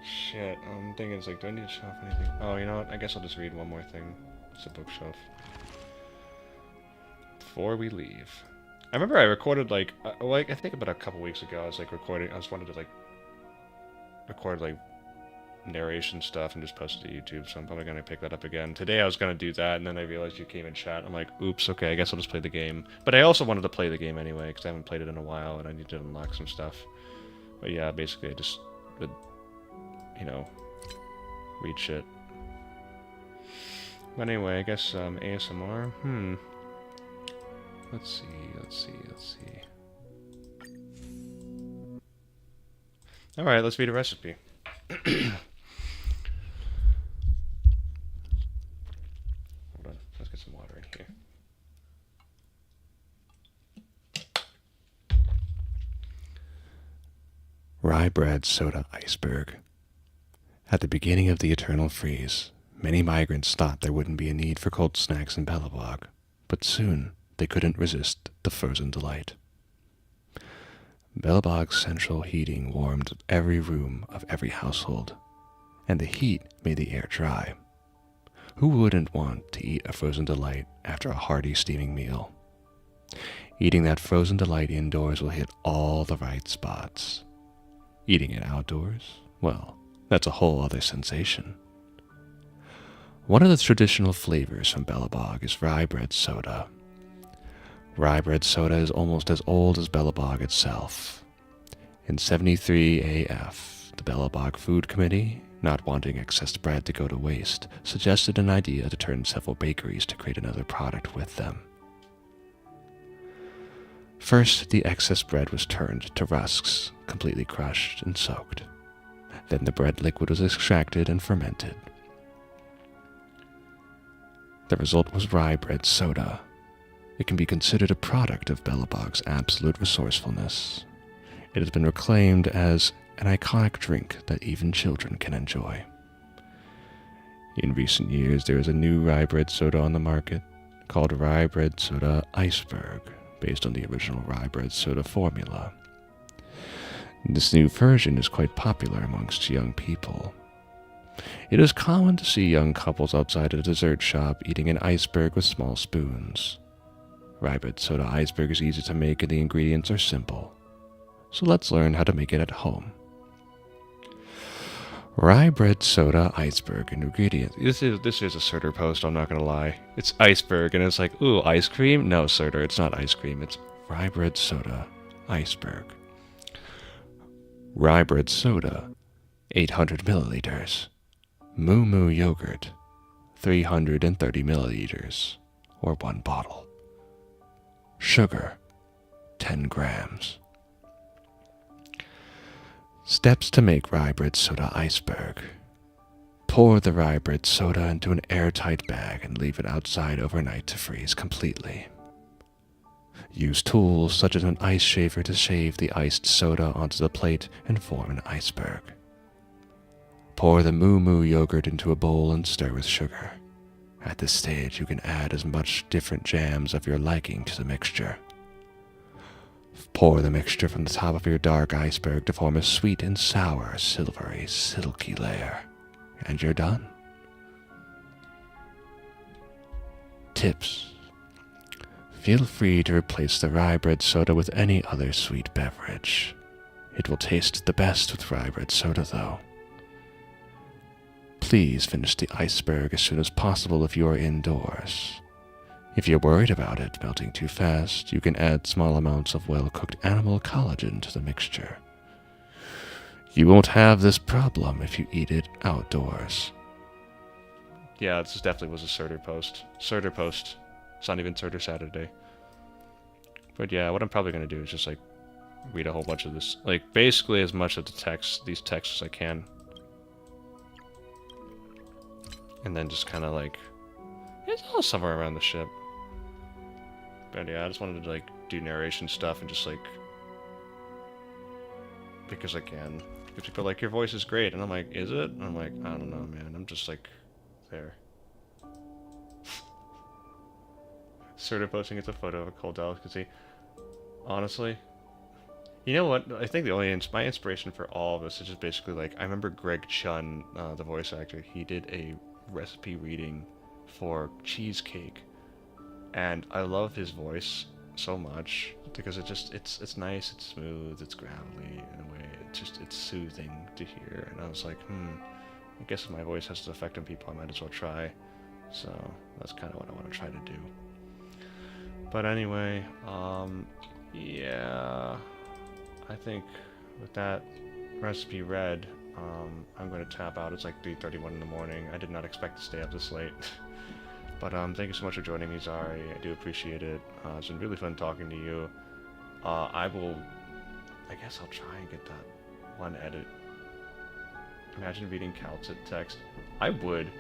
Shit, I'm thinking it's like, do I need to show off anything? Oh, you know what? I guess I'll just read one more thing. It's a bookshelf. Before we leave. I remember I recorded like I think about a couple weeks ago, I was like recording, I just wanted to like record like narration stuff and just post it to YouTube, so I'm probably going to pick that up again. Today I was going to do that, and then I realized you came in chat. I'm like, oops, okay, I guess I'll just play the game. But I also wanted to play the game anyway, because I haven't played it in a while, and I need to unlock some stuff. But yeah, basically I just would, you know, read shit. But anyway, I guess ASMR, Let's see. Alright, let's read a recipe. Hold on, let's get some water in here. Rye bread soda iceberg. At the beginning of the eternal freeze, many migrants thought there wouldn't be a need for cold snacks in Belobog, but soon they couldn't resist the frozen delight. Belobog's central heating warmed every room of every household, and the heat made the air dry. Who wouldn't want to eat a frozen delight after a hearty steaming meal? Eating that frozen delight indoors will hit all the right spots. Eating it outdoors? Well, that's a whole other sensation. One of the traditional flavors from Belobog is rye bread soda. Rye bread soda is almost as old as Belobog itself. In 73 AF, the Belobog Food Committee, not wanting excess bread to go to waste, suggested an idea to turn several bakeries to create another product with them. First, the excess bread was turned to rusks, completely crushed and soaked. Then the bread liquid was extracted and fermented. The result was rye bread soda. It can be considered a product of Belobog's absolute resourcefulness. It has been proclaimed as an iconic drink that even children can enjoy. In recent years, there is a new rye bread soda on the market called Rye Bread Soda Iceberg, based on the original rye bread soda formula. This new version is quite popular amongst young people. It is common to see young couples outside a dessert shop eating an iceberg with small spoons. Rye bread soda iceberg is easy to make and the ingredients are simple. So let's learn how to make it at home. Rye bread soda iceberg ingredients. This is a Surtur post, I'm not gonna lie. It's iceberg and it's like, ooh, ice cream? No, Surtur, it's not ice cream. It's rye bread soda iceberg. Rye bread soda, 800 milliliters. Moo Moo yogurt, 330 milliliters, or 1 bottle. Sugar, 10 grams. Steps to make rye bread soda iceberg. Pour the rye bread soda into an airtight bag and leave it outside overnight to freeze completely. Use tools such as an ice shaver to shave the iced soda onto the plate and form an iceberg. Pour the Moo Moo yogurt into a bowl and stir with sugar. At this stage, you can add as much different jams of your liking to the mixture. Pour the mixture from the top of your dark iceberg to form a sweet and sour, silvery, silky layer. And you're done. Tips. Feel free to replace the rye bread soda with any other sweet beverage. It will taste the best with rye bread soda, though. Please finish the iceberg as soon as possible if you are indoors. If you're worried about it melting too fast, you can add small amounts of well-cooked animal collagen to the mixture. You won't have this problem if you eat it outdoors. Yeah, this definitely was a Surtur post. Surtur post. It's not even Surtur Saturday. But yeah, what I'm probably going to do is just, like, read a whole bunch of this. Like, basically as much of the text, these texts as I can. And then just kind of, like, it's all somewhere around the ship. But yeah, I just wanted to, like, do narration stuff and just, like, because I can. Because people are like, your voice is great. And I'm like, is it? And I'm like, I don't know, man. I'm just, like, there. Sort of posting it's a photo of a cold delicacy. Honestly, you know what? I think the only my inspiration for all of this is just basically like I remember Greg Chun, the voice actor. He did a recipe reading for cheesecake, and I love his voice so much because it's nice, it's smooth, it's gravelly in a way. It's soothing to hear. And I was like, I guess if my voice has an effect on people, I might as well try. So that's kind of what I want to try to do. But anyway, yeah, I think with that recipe read, I'm going to tap out. It's like 3:31 in the morning. I did not expect to stay up this late. But thank you so much for joining me, Zari. I do appreciate it. It's been really fun talking to you. I guess I'll try and get that one edit. Imagine reading Calcit text. I would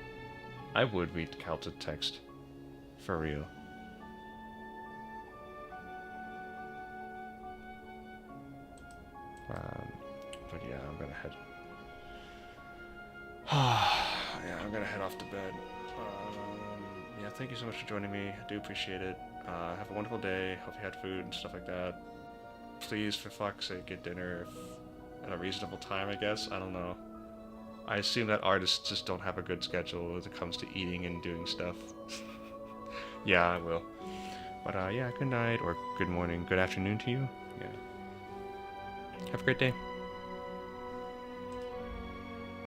read Calcit text. For real. But yeah, I'm gonna head. Yeah, I'm gonna head off to bed. Yeah, thank you so much for joining me. I do appreciate it. Have a wonderful day. Hope you had food and stuff like that. Please, for fuck's sake, get dinner at a reasonable time, I guess. I don't know. I assume that artists just don't have a good schedule when it comes to eating and doing stuff. Yeah, I will. But yeah, good night, or good morning, good afternoon to you. Yeah. Have a great day.